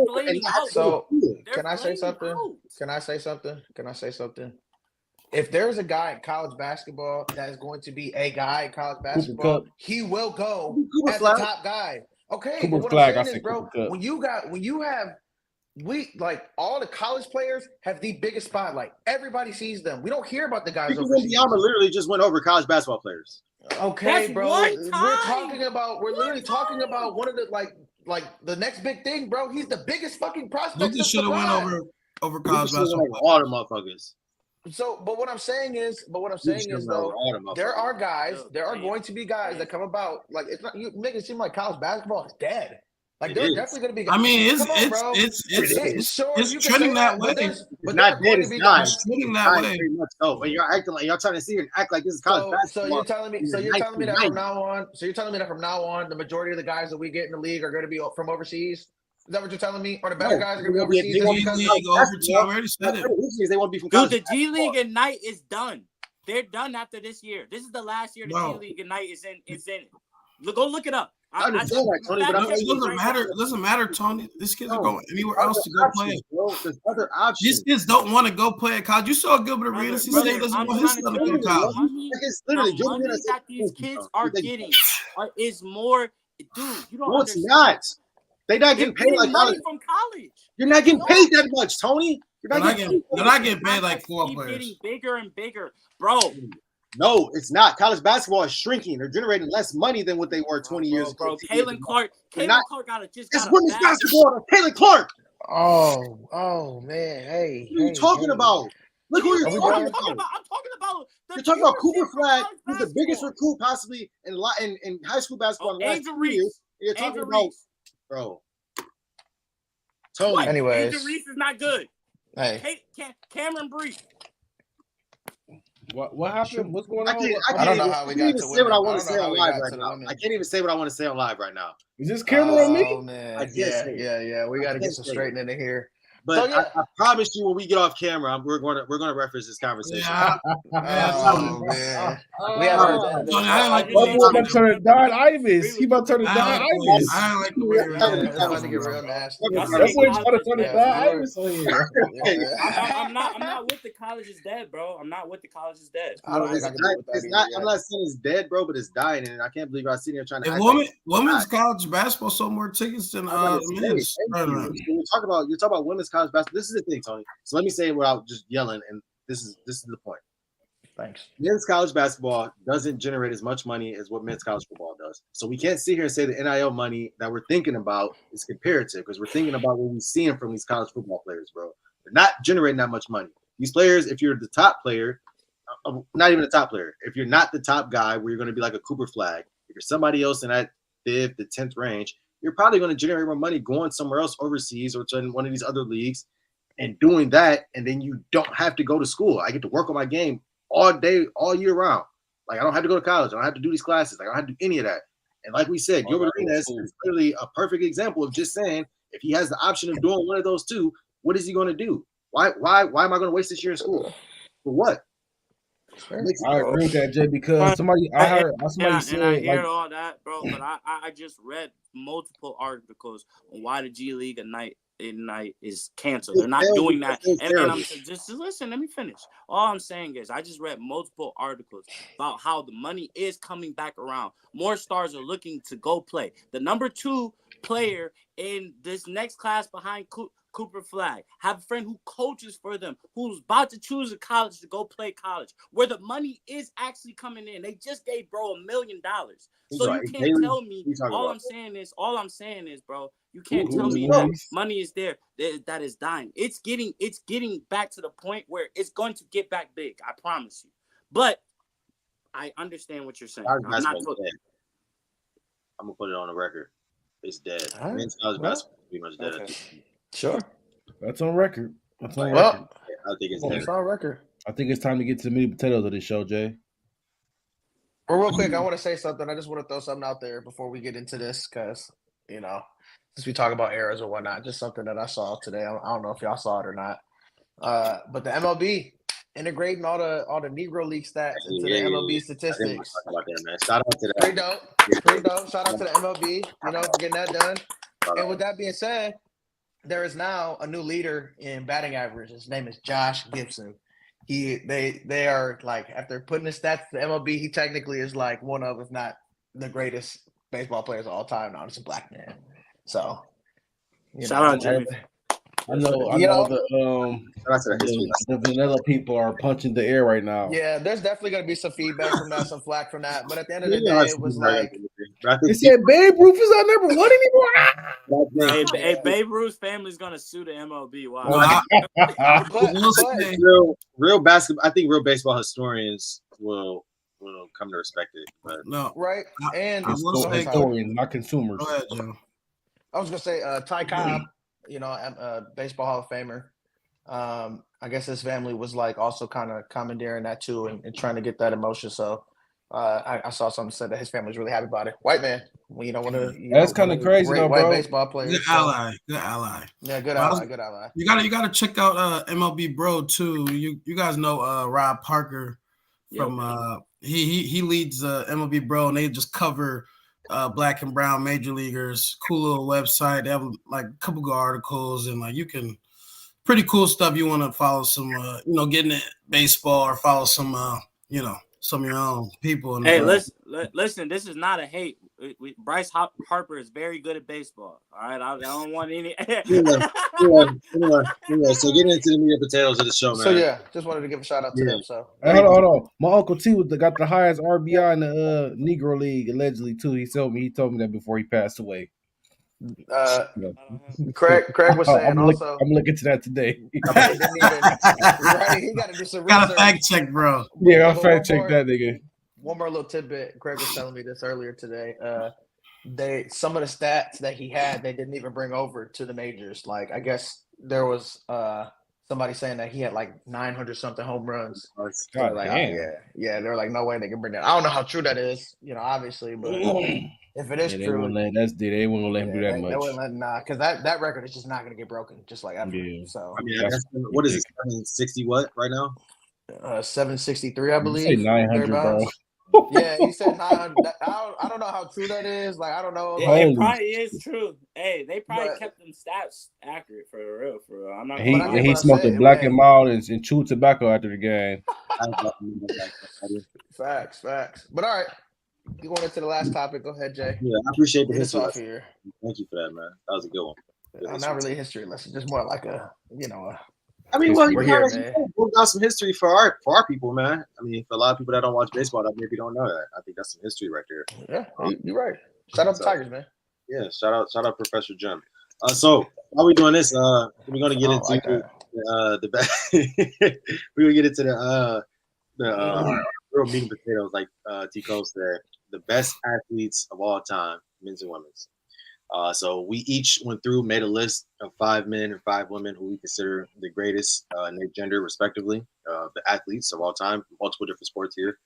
flaming out. So can I say something? Can I say something? Can I say something? If there's a guy in college basketball that is going to be a guy in college basketball, he will go as the top guy. Okay, but what I'm saying is, bro, when you have all the college players have the biggest spotlight. Everybody sees them. We don't hear about the guys overseas. Wembanyama literally just went over college basketball players. Okay, That's bro. We're literally One talking about one of the like the next big thing, bro. He's the biggest fucking prospect. Lucas should have went over college basketball. All the motherfuckers. So, but what I'm saying is though, there are going to be guys that come about. Like it's not you make it seem like college basketball is dead. Like there's definitely going to be guys. I mean, it's trending that way. It's not dead. It's not. It's trending that way. Oh, but you're acting like y'all trying to see and act like this is college basketball. So you're telling me that from now on, the majority of the guys that we get in the league are going to be from overseas. Is that what you're telling me? Or the better guys are going to be overseas? I already said it. They won't be from college. Dude, the G League Ignite is done. They're done after this year. This is the last year the G League Ignite is in. Go look it up. I understand that, Tony, but it doesn't matter, Tony. These kids are going anywhere else to go play. There's other options. These kids don't want to go play at college. You saw Gilbert Arenas. He said he doesn't want his son to go to college. It's literally the money that these kids are getting is more. Dude, you don't. No, it's not. They're not getting paid like college. From college. You're not getting paid that much, Tony. They're not getting paid like four players. Getting bigger and bigger, bro. No, it's not. College basketball is shrinking. They're generating less money than what they were 20 years ago. Bro, Caitlin Clark got a just. It's women's basketball. Caitlin Clark. Oh man, hey. What are you talking about? Look who you're talking about. I'm talking about. You're talking about Cooper Flag, who's the biggest recruit possibly in high school basketball in the last 2 years. You're talking about, bro. Tony. Anyways, Angel Reese is not good. Hey, Cameron Bree. What happened? What's going on? I don't know how we got to say what I want to women. say on live right now. I can't even say what I want to say on live right now. Is this camera on me? Oh man, yeah. We got to get some straightening in here. But I promise you, when we get off camera, we're going to reference this conversation. Yeah. Oh man, we haven't heard that. I like about to turn to Don Ivis. He about to turn to Don Ivis. I like the way It's about to get real nasty. That boy's trying to turn to Don Ivis on here. I'm not with the college is dead, bro. I'm not with the college is dead. I don't think I can do with that. I'm not saying it's dead, bro, but it's dying, and I can't believe I'm sitting here trying to. Women's college basketball sold more tickets than men's. You're talking about women's college basketball. This is the thing, Tony. So let me say it without just yelling, and this is the point. Thanks. Men's college basketball doesn't generate as much money as what men's college football does. So we can't sit here and say the NIL money that we're thinking about is comparative because we're thinking about what we're seeing from these college football players, bro. They're not generating that much money. These players, if you're the top player, not even the top player, if you're not the top guy where you're going to be like a Cooper Flag, if you're somebody else in that 5th to 10th range, you're probably going to generate more money going somewhere else overseas or to one of these other leagues and doing that, and then you don't have to go to school. I get to work on my game all day, all year round. Like, I don't have to go to college. I don't have to do these classes. Like, I don't have to do any of that. And like we said, Gilbert Arenas is clearly a perfect example of just saying, if he has the option of doing one of those two, what is he going to do? Why am I going to waste this year in school? For what? I agree with that, Jay, because somebody said, I hear all that, bro, but I just read multiple articles on why the G League Ignite is canceled. They're not doing that. And I'm just listen, let me finish. All I'm saying is I just read multiple articles about how the money is coming back around. More stars are looking to go play. The number 2 player in this next class behind Cooper Flag, have a friend who coaches for them, who's about to choose a college to go play college, where the money is actually coming in. They just gave bro $1 million. So you can't tell me. All I'm saying is, bro, you can't tell me that money is there. That is dying. It's getting back to the point where it's going to get back big. I promise you. But I understand what you're saying. I'm gonna put it on the record. It's dead. Men's college basketball is pretty much dead. Okay. Sure. That's on record. I think it's on record. I think it's time to get to the meat and potatoes of this show, Jay. Well, real quick, I want to say something. I just want to throw something out there before we get into this because, since we talk about errors or whatnot, just something that I saw today. I don't know if y'all saw it or not. But the MLB integrating all the Negro League stats into the MLB statistics. Shout out to that. Pretty dope. Shout out to the MLB, for getting that done. And with that being said, there is now a new leader in batting average. His name is Josh Gibson. They are like, after putting his stats to the MLB, he technically is like one of, if not the greatest baseball players of all time. Now it's a black man. So shout out Jimmy. I know the vanilla people are punching the air right now. Yeah, there's definitely going to be some feedback from that, some flack from that. But at the end of the day, it was like they said Babe Ruth is not number 1 anymore. Hey, Babe Ruth's family's going to sue the MLB. Wow. Real basketball. I think real baseball historians will come to respect it. But. No, right? And historians, not consumers. Go ahead, Joe. I was going to say Ty Cobb. Baseball Hall of Famer. I guess his family was like also kind of commandeering that too and trying to get that emotion. So I saw something said that his family's really happy about it. White man, that's kind of crazy, though, white bro. Baseball player. Good ally. Yeah, good ally. You gotta check out MLB Bro too. You guys know Rob Parker from he leads MLB Bro, and they just cover black and brown major leaguers. Cool little website. They have like a couple good articles and like you can pretty cool stuff. You want to follow some getting at baseball or follow some some of your own people. Hey, listen, this is not a hate. Bryce Harper is very good at baseball. All right, I don't want any. So getting into the meat and potatoes of the show, man. So yeah, just wanted to give a shout out to them. So hold on. My Uncle T got the highest RBI in the Negro League allegedly too. He told me that before he passed away. Craig was saying I'm looking to that today. He got to do some research. Got a fact check, bro. Yeah, I'll fact check that nigga. One more little tidbit. Craig was telling me this earlier today. Some of the stats that he had, they didn't even bring over to the majors. Like, I guess there was somebody saying that he had like 900 something home runs. God so like, damn. yeah. They're like, no way they can bring that. I don't know how true that is, obviously, but if it is they true, won't let him do that much. They wouldn't let because that record is just not going to get broken, just like ever. Yeah. So I mean, what is it? 760 what right now? 763, I believe. You say 900, bro. Yeah, he said 900. I don't know how true that is. Like, I don't know. It probably is true. Hey, they probably kept them stats accurate for real. I'm not. He smoked a Black and Mild and chewed tobacco after the game. Facts. But all right, you going into the last topic? Go ahead, Jay. Yeah, I appreciate the history off here. Thank you for that, man. That was a good one. Not really a history lesson, just more like a. I mean, well, we're here, man. We've got some history for our people, man. I mean, for a lot of people that don't watch baseball, that maybe don't know that. I think that's some history right there. Yeah, you're right. Shout out to Tigers, man. Yeah, shout out Professor Jim. So while we're doing this, we're gonna get into the we're gonna get into the real meat and potatoes, like Tico said, the best athletes of all time, men's and women's. So we each went through, made a list of 5 men and 5 women who we consider the greatest in their gender, respectively, the athletes of all time, multiple different sports here.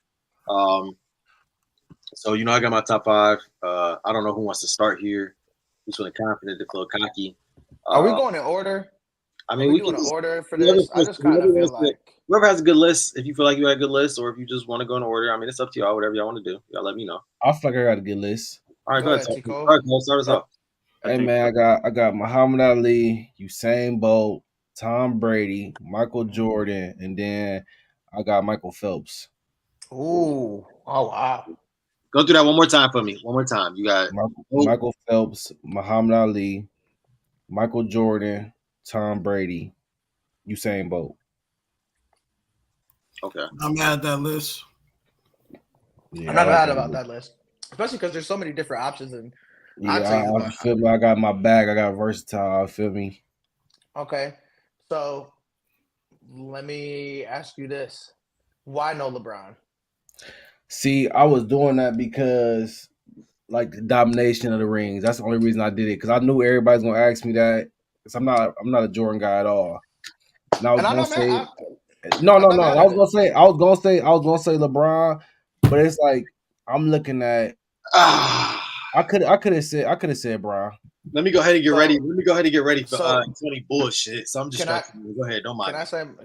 So, I got my top 5. I don't know who wants to start here. Who's feeling confident to flow cocky? Are we going in order? I mean, we can order for this. I just kind of feel like whoever has a good list, if you feel like you had a good list, or if you just want to go in order, I mean, it's up to y'all. Whatever y'all want to do, y'all let me know. I feel like I got a good list. All right, go ahead. All right, start us off. Hey man, I got Muhammad Ali, Usain Bolt, Tom Brady, Michael Jordan, and then I got Michael Phelps. Ooh, oh wow! Go through that one more time for me. One more time. You got Michael Phelps, Muhammad Ali, Michael Jordan, Tom Brady, Usain Bolt. Okay, I'm mad at that list. Yeah, I'm not mad about that list, especially because there's so many different options and. I feel me. I got my bag. I got versatile. Feel me? Okay, so let me ask you this: why no LeBron? See, I was doing that because, like, the domination of the rings. That's the only reason I did it because I knew everybody's gonna ask me that. Because I'm not a Jordan guy at all. And I was gonna say, no. I was gonna say LeBron, but it's like I'm looking at. I could have said Bron. Let me go ahead and get ready. Let me go ahead and get ready for 20 bullshit. So I'm just go ahead. Don't mind.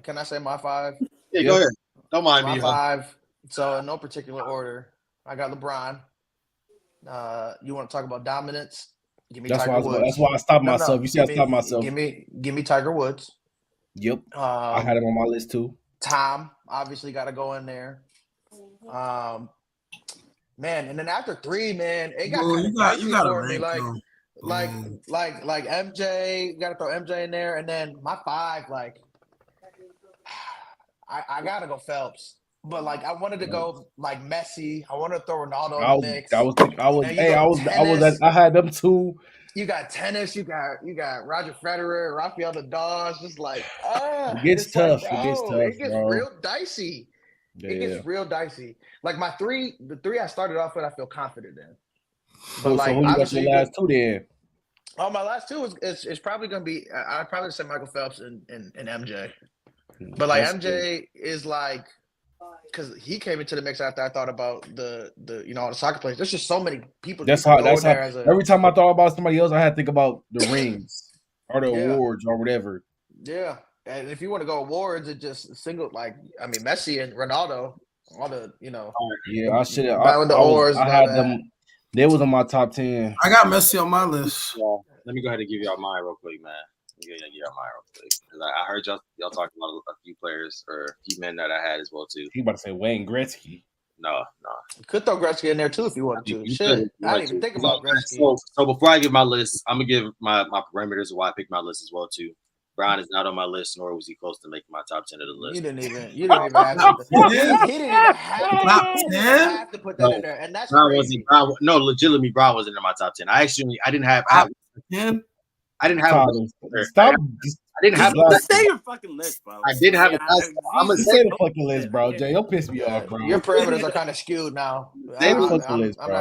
Can I say my 5? Yeah, go ahead. Don't mind my me. 5. So in no particular order, I got LeBron. You want to talk about dominance? Give me Tiger Woods. That's why I stopped myself. You see, I stopped myself. Give me Tiger Woods. Yep. I had him on my list too. Tom obviously got to go in there. Man, and then after 3, man, it got you got to me. Like MJ, you got to throw MJ in there, and then my 5, like I gotta go Phelps, but like I wanted to go like Messi. I wanted to throw Ronaldo in the mix. I had them too. You got tennis. You got Roger Federer, Rafael Nadal. Just like it gets tough. It gets real dicey. Yeah. It gets real dicey. Like the 3 I started off with, I feel confident in. But so who you got your last 2 then? Oh, my last 2 is probably gonna be. I'd probably say Michael Phelps and MJ. But like MJ is like, because he came into the mix after I thought about the all the soccer players. There's just so many people. That's how. Every time I thought about somebody else, I had to think about the rings or the awards or whatever. Yeah. And if you want to go awards, it just single Messi and Ronaldo, all the Yeah, I should have. I had them. They was on my top 10. I got Messi on my list. Well, let me go ahead and give y'all mine real quick, man. Because I heard y'all talking about a few players or a few men that I had as well too. You about to say Wayne Gretzky? No. You could throw Gretzky in there too if you wanted to. Shit, I didn't even think about Gretzky. So before I give my list, I'm gonna give my parameters of why I picked my list as well too. Brian is not on my list, nor was he close to making my top 10 of the list. You didn't even have to. He didn't even have to put that in there, and that's crazy. No, legitimately, Brian wasn't in my top 10. I didn't have. I didn't have. Stop. I didn't have. Say your fucking list, bro. I didn't have. I'm gonna say the fucking list, bro. Jay, don't piss me off, bro. Your parameters are kind of skewed now. I'm not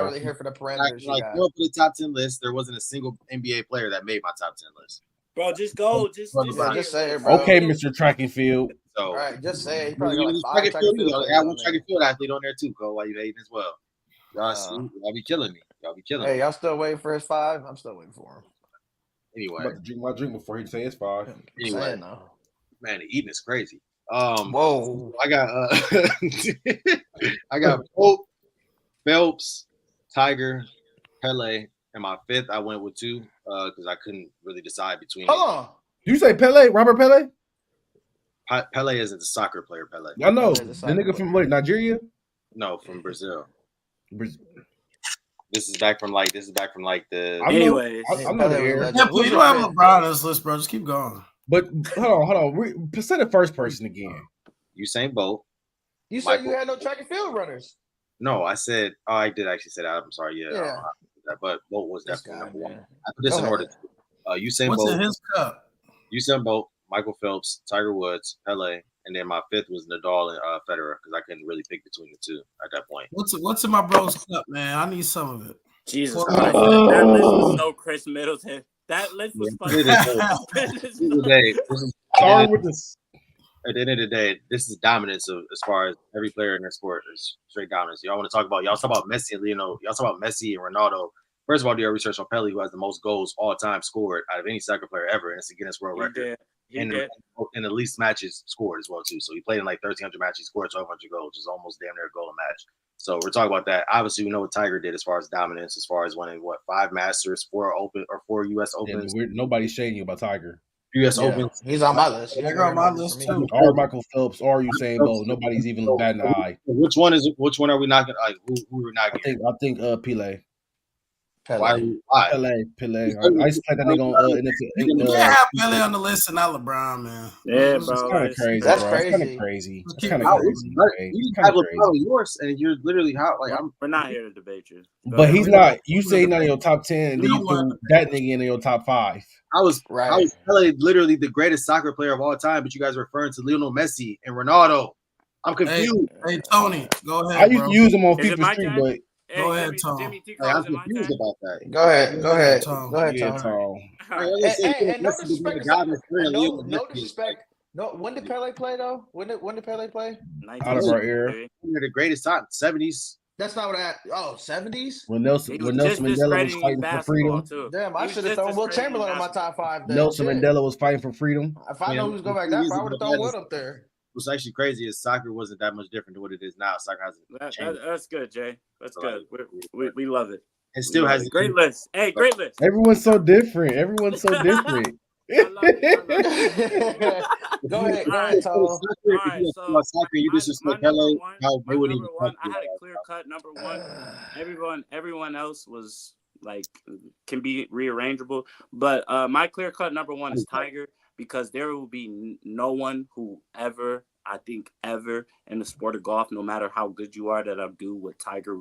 really here for the parameters. Like, for the top 10 list, there wasn't a single NBA player that made my top 10 list. Bro, just go. Just say it, bro. Okay, Mr. Track and Field. So, all right, just say it. He probably got like 5 track and field. One track and field athlete on there too, Cole. Why you hating as well? Y'all be killing me. Hey, y'all still waiting for his 5? I'm still waiting for him. Anyway, I'm about to drink my drink before he say it's 5. Anyway, man, the eating is crazy. Whoa! I got I got Pope, Phelps, Tiger, Pele, and my 5th I went with 2 because I couldn't really decide between. Hold on. You say Pele? Robert Pele? Pele isn't a soccer player. Pele. I know the nigga from Nigeria. No, from Brazil. Brazil. This is back from like the. Anyways, I know the air. You don't have LeBron on this list, bro. Just keep going. But hold on. Say the first person again. Usain Bolt. You said you had no track and field runners. No, I said. Oh, I did actually say that. I'm sorry. Yeah. But Bolt was definitely number 1. I put this in order. Usain Bolt. What's in his cup? Usain Bolt, Michael Phelps, Tiger Woods, Pele, and then my 5th was Nadal and Federer because I couldn't really pick between the 2 at that point. What's in my bro's cup, man? I need some of it. Jesus Christ. That list was so Chris Middleton. That list was funny. At the end of the day, this is dominance as far as every player in their sport is straight dominance. Y'all want to talk about Messi and Lionel. Y'all talk about Messi and Ronaldo. First of all, do your research on Pele, who has the most goals all time scored out of any soccer player ever, and it's a Guinness World Record. And the least matches scored as well too. So he played in like 1,300 matches, scored 1,200 goals, which is almost damn near a goal a match. So we're talking about that. Obviously, we know what Tiger did as far as dominance, as far as winning 5 Masters, 4 U.S. Opens. Nobody's shading you about Tiger. U.S. Opens. He's on my list. He's on my list too. Or Michael Phelps, or Usain Bolt. Nobody's even batting an eye. Which one are we not gonna like? Who are not? I think Pele. Why? Pele. I used to play that nigga on you can't have Pele on the list and not LeBron, man. Yeah, It's bro. kind of crazy. That's bro. crazy. It's kind of crazy. It's kind of crazy. You have LeBron yours, and you're literally We're not here to debate you. But he's not. You say he's not in your top 10, and then you threw that nigga in your top 5. I was Pele literally the greatest soccer player of all time, but you guys are referring to Lionel Messi and Ronaldo. I'm confused. Hey Tony, go ahead. I used to use him on FIFA Street, but go ahead, Tom. I'm confused about that. Go ahead, Tom. Go ahead, yeah, Tom. Tom. No disrespect. No, when did Pele play though? When did Pele play? Out of our era. They're the greatest time, 70s. That's not what I. 70s. When Nelson Mandela was fighting for freedom. Too. Damn, I should have thrown Will Chamberlain on my top 5. Then. Nelson Mandela was fighting for freedom. If I know who's going back that far, I would have thrown Will up there. What's actually crazy is soccer wasn't that much different than what it is now. Soccer has changed. That's good, Jay. That's good. We love it. It still has great list. Hey, great list. Everyone's so different. I love it. Go ahead, Tom. Soccer, you disrespect Pele. I had a clear cut number 1. Everyone else was like can be rearrangeable, but my clear cut number 1 is Tiger, because there will be no one who ever in the sport of golf, no matter how good you are, that'll do what Tiger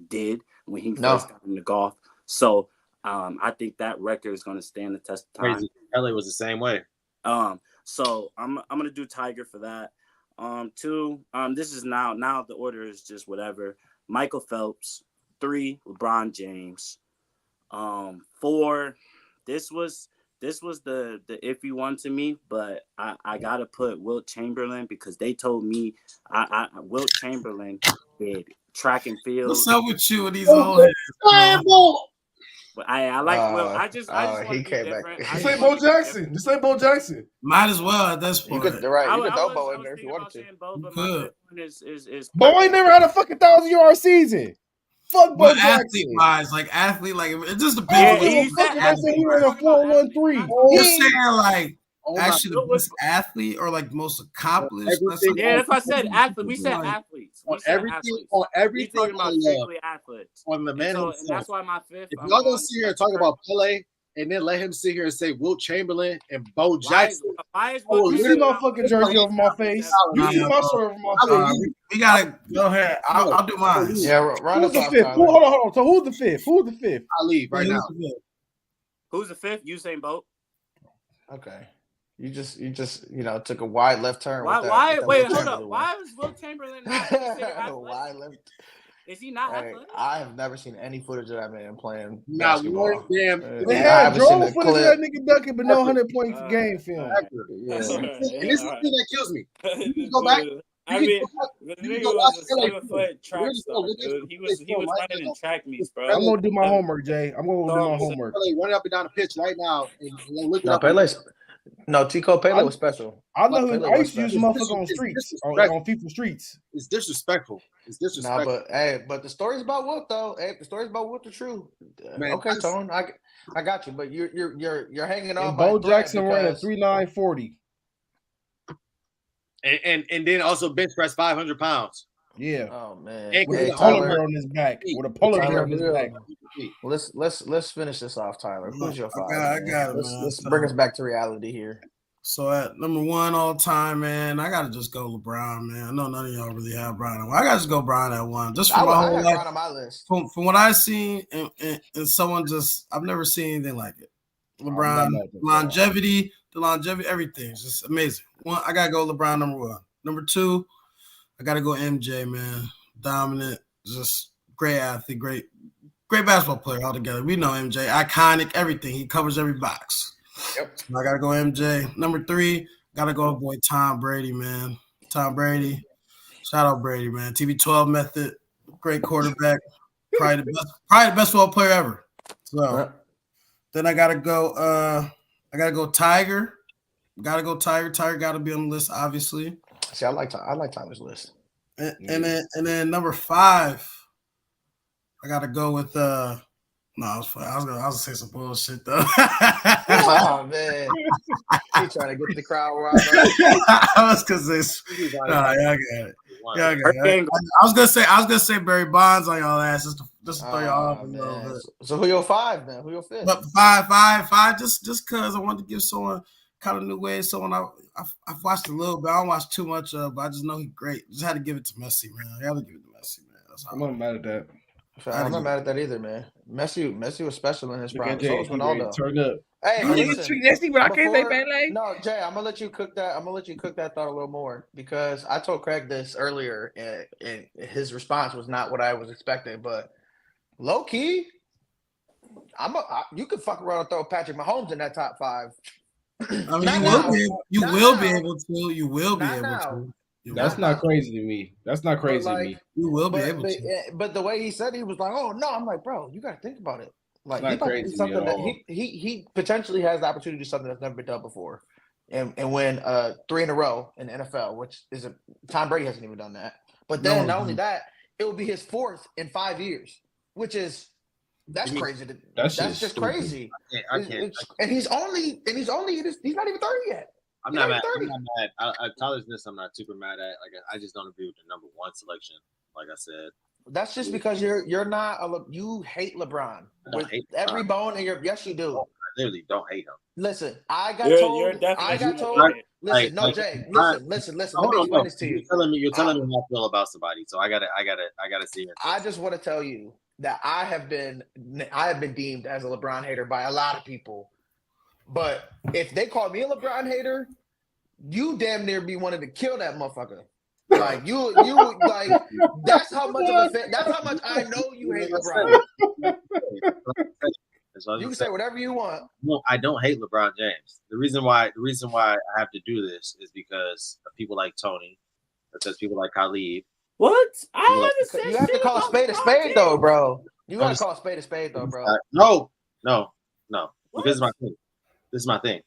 did when he first got into golf. So I think that record is going to stand the test of time. Crazy. LA was the same way. So I'm gonna do Tiger for that. 2. This is now the order is just whatever. Michael Phelps. 3. LeBron James. 4. This was the iffy one to me, but I gotta put Wilt Chamberlain, because they told me Wilt Chamberlain did track and field. What's up with you and these old heads? But I like Will. I just want to be different. This ain't Bo Jackson. Might as well at this point. You could throw Bo in there if you wanted to. Bo ain't never had a fucking 1,000-yard season. Fuck Bo Jackson. Athlete, it just depends. I said he ran a 4.13. You're saying actually the best athlete or most accomplished? That's what I said. Athlete. We said athletes. On everything about strictly athletes. On the man, and that's why my 5th. If y'all gonna sit here and talk about Pele and then let him sit here and say Wilt Chamberlain and Bo Jackson, you see my fucking jersey over my face. You see my shirt over my face. We gotta go ahead. I'll do mine. Yeah, run the 5th. Hold on. So who's the 5th? I'll leave right now. Who's the 5th? Usain Bolt. Okay. You just took a wide left turn. Why? Wait, hold up. Why was Wilt Chamberlain not wide left? Is he not athletic? I have never seen any footage of that man playing Not basketball. one damn. They had drone footage of that nigga dunking, but no 100-point game film. Yeah. And this is the thing that kills me. You go back. I mean, the nigga was a 7-foot track star, dude. He was running in track meets, bro. I'm gonna do my homework, Jay. I'm gonna do my homework. Running up and down the pitch right now and look it up. Tico Pele was special. I know who I used to use motherfucker on streets, on FIFA streets. It's disrespectful. It's disrespectful. But the stories about Wilt though. Hey, the stories about Wilt are true. Man, okay, Tone, I got you, but you're hanging on. Bo Jackson ran a 3.940. And then also bench press 500 pounds. Yeah. Oh man. With a polar bear on his back. With a polar bear on his back. Let's finish this off, Tyler. Who's your 5? I got it. Let's bring us back to reality here. So at number 1 all time, man, I gotta just go LeBron, man. I know none of y'all really have Bron. I gotta just go Bron at 1. Just from my whole life. Bron on my list. From what I've seen, and someone I've never seen anything like it. LeBron, longevity, everything. It's just amazing. I gotta go LeBron number 1. Number 2, I gotta go MJ, man. Dominant, just great athlete, great basketball player altogether. We know MJ, iconic, everything. He covers every box. Yep. So I gotta go MJ. Number 3, gotta go boy Tom Brady, man. Tom Brady. Shout out Brady, man. TB12 method, great quarterback, probably the best football player ever. So then I gotta go Tiger. Tiger gotta be on the list, obviously. See, I like Tyler's list. And then number 5, I gotta go with no, I was gonna say some bullshit though. Oh man, he trying to get the crowd riled up. I was gonna say, y'all got it. I was gonna say Barry Bonds on y'all ass just to throw y'all off a little bit. So who your 5 then? Who your 5th? But 5, just because I wanted to give someone kind of new way. Someone I've watched a little bit. I don't watch too much of, but I just know he's great. Just had to give it to Messi, man. I had to give it to Messi, man. I'm not mad at that. I'm not mad at that either, man. Messi was special in his prime. So was Ronaldo. Turn up. Hey, listen, Pele. No, Jay, I'm gonna let you cook that. I'm gonna let you cook that thought a little more because I told Craig this earlier, and his response was not what I was expecting. But low key, you could fuck around and throw Patrick Mahomes in that top 5. I mean, you will be able to. You will be able to. That's not crazy to me. That's not crazy to me. You will be able to. But the way he said, he was like, "Oh no," I'm like, "Bro, you got to think about it. Like, he about to do something that he potentially has the opportunity to do something that's never been done before, and win 3 in a row in the NFL, which is Tom Brady hasn't even done that. But then not only that, it will be his 4th in 5 years, which is crazy. That's just crazy. I can't. And he's not even 30 yet. I'm not mad. Tyler's list, I'm not super mad at. Like, I just don't agree with the number 1 selection. Like I said, that's just because you're not you hate LeBron with every bone in your. Yes, you do. I literally don't hate him. Listen, I got told. Listen, no, Jay. Listen. Let me explain this to you. You're telling me how I feel about somebody, so I gotta see it. I just want to tell you that I have been deemed as a LeBron hater by a lot of people. But if they call me a LeBron hater, you damn near be wanting to kill that motherfucker. Like you like that's how much of a fan. That's how much I know you hate LeBron. You can say whatever you want. No, I don't hate LeBron James. The reason why I have to do this is because of people like Tony, because people like Khalid. What? I understand. You have to call a spade though, bro. You gotta call a spade though, bro. No. Because this is my thing.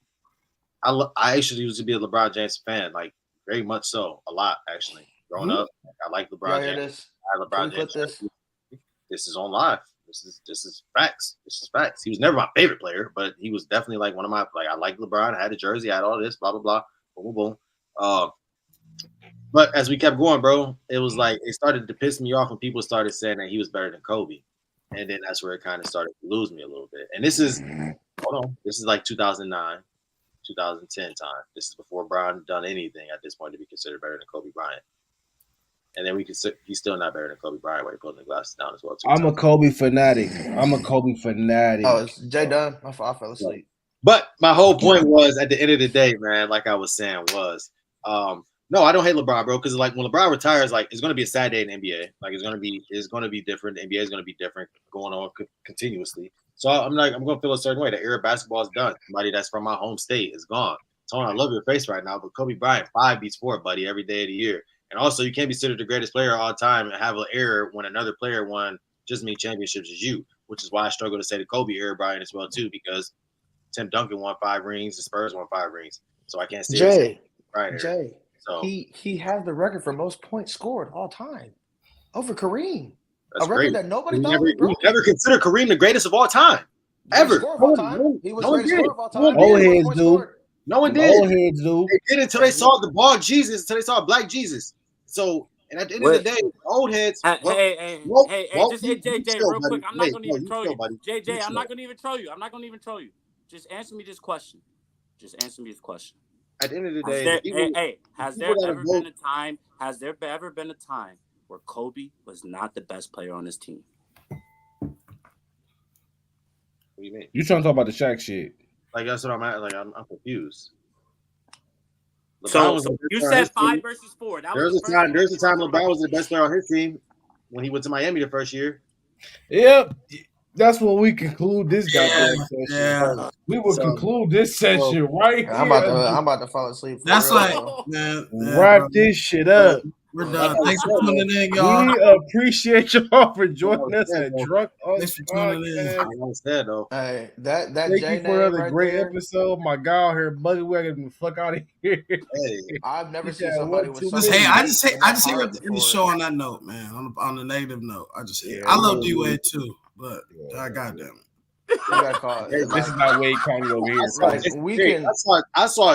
I actually used to be a LeBron James fan, like very much so, a lot actually. Growing up, I like LeBron James. I like LeBron James. This is on live. This is facts. This is facts. He was never my favorite player, but he was definitely like one of my I like LeBron. I had a jersey, I had all this, blah blah blah, boom boom boom. But as we kept going, bro, it was like it started to piss me off when people started saying that he was better than Kobe, and then that's where it kind of started to lose me a little bit. And this is like 2009, 2010 time. This is before Bron done anything at this point to be considered better than Kobe Bryant. And then he's still not better than Kobe Bryant while he pulling the glasses down as well. I'm a Kobe fanatic. Oh, it's Jay done. I fell asleep. But my whole point was, at the end of the day, man, like I was saying, was No, I don't hate LeBron, bro, because like when LeBron retires, like it's gonna be a sad day in the NBA. Like it's gonna be different. The NBA is gonna be different, going on continuously. So I'm gonna feel a certain way. The era of basketball is done. Somebody that's from my home state is gone. Tony, I love your face right now, but Kobe Bryant 5 beats 4, buddy, every day of the year. And also, you can't be considered the greatest player all time and have an era when another player won just as many championships as you, which is why I struggle to say the Kobe era Bryant as well too, because Tim Duncan won 5 rings, the Spurs won 5 rings, so I can't say Jay. So he has the record for most points scored all time over Kareem. That's a record great. that nobody thought was we never consider Kareem the greatest of all time, ever. He was the greatest scorer of all time. Old heads do. No one did. Old heads do. They did until they saw the bald Jesus, until they saw Black Jesus. So, and at the end of the day, old heads. Hey, just hit JJ real quick. I'm not gonna even troll you, JJ. I'm not gonna even troll you. Just answer me this question. At the end of the day, has there ever been a time where Kobe was not the best player on his team? What do you mean? You trying to talk about the Shaq shit? Like that's what I'm at. Like I'm confused. So you said 5 versus 4. There's a time LeBron was the best player on his team when he went to Miami the first year. Yep. That's what we conclude this goddamn session. Yeah. We will conclude this session right here. I'm about to fall asleep. That's like, man. Wrap this shit up. We're done. Thanks for tuning in, y'all. We appreciate y'all for joining us at Drunk on Thanks for tuning in. Hey, that Thank J you for another right great there, episode. My guy out here bugging. We're getting the fuck out of here. Hey, I've never seen somebody with Just, hey, I just hate we have to end the show on that note, man. On the negative note, I love D-Wade too, but goddamn it. We got caught. This is not Wade County over here. Like, we can. I saw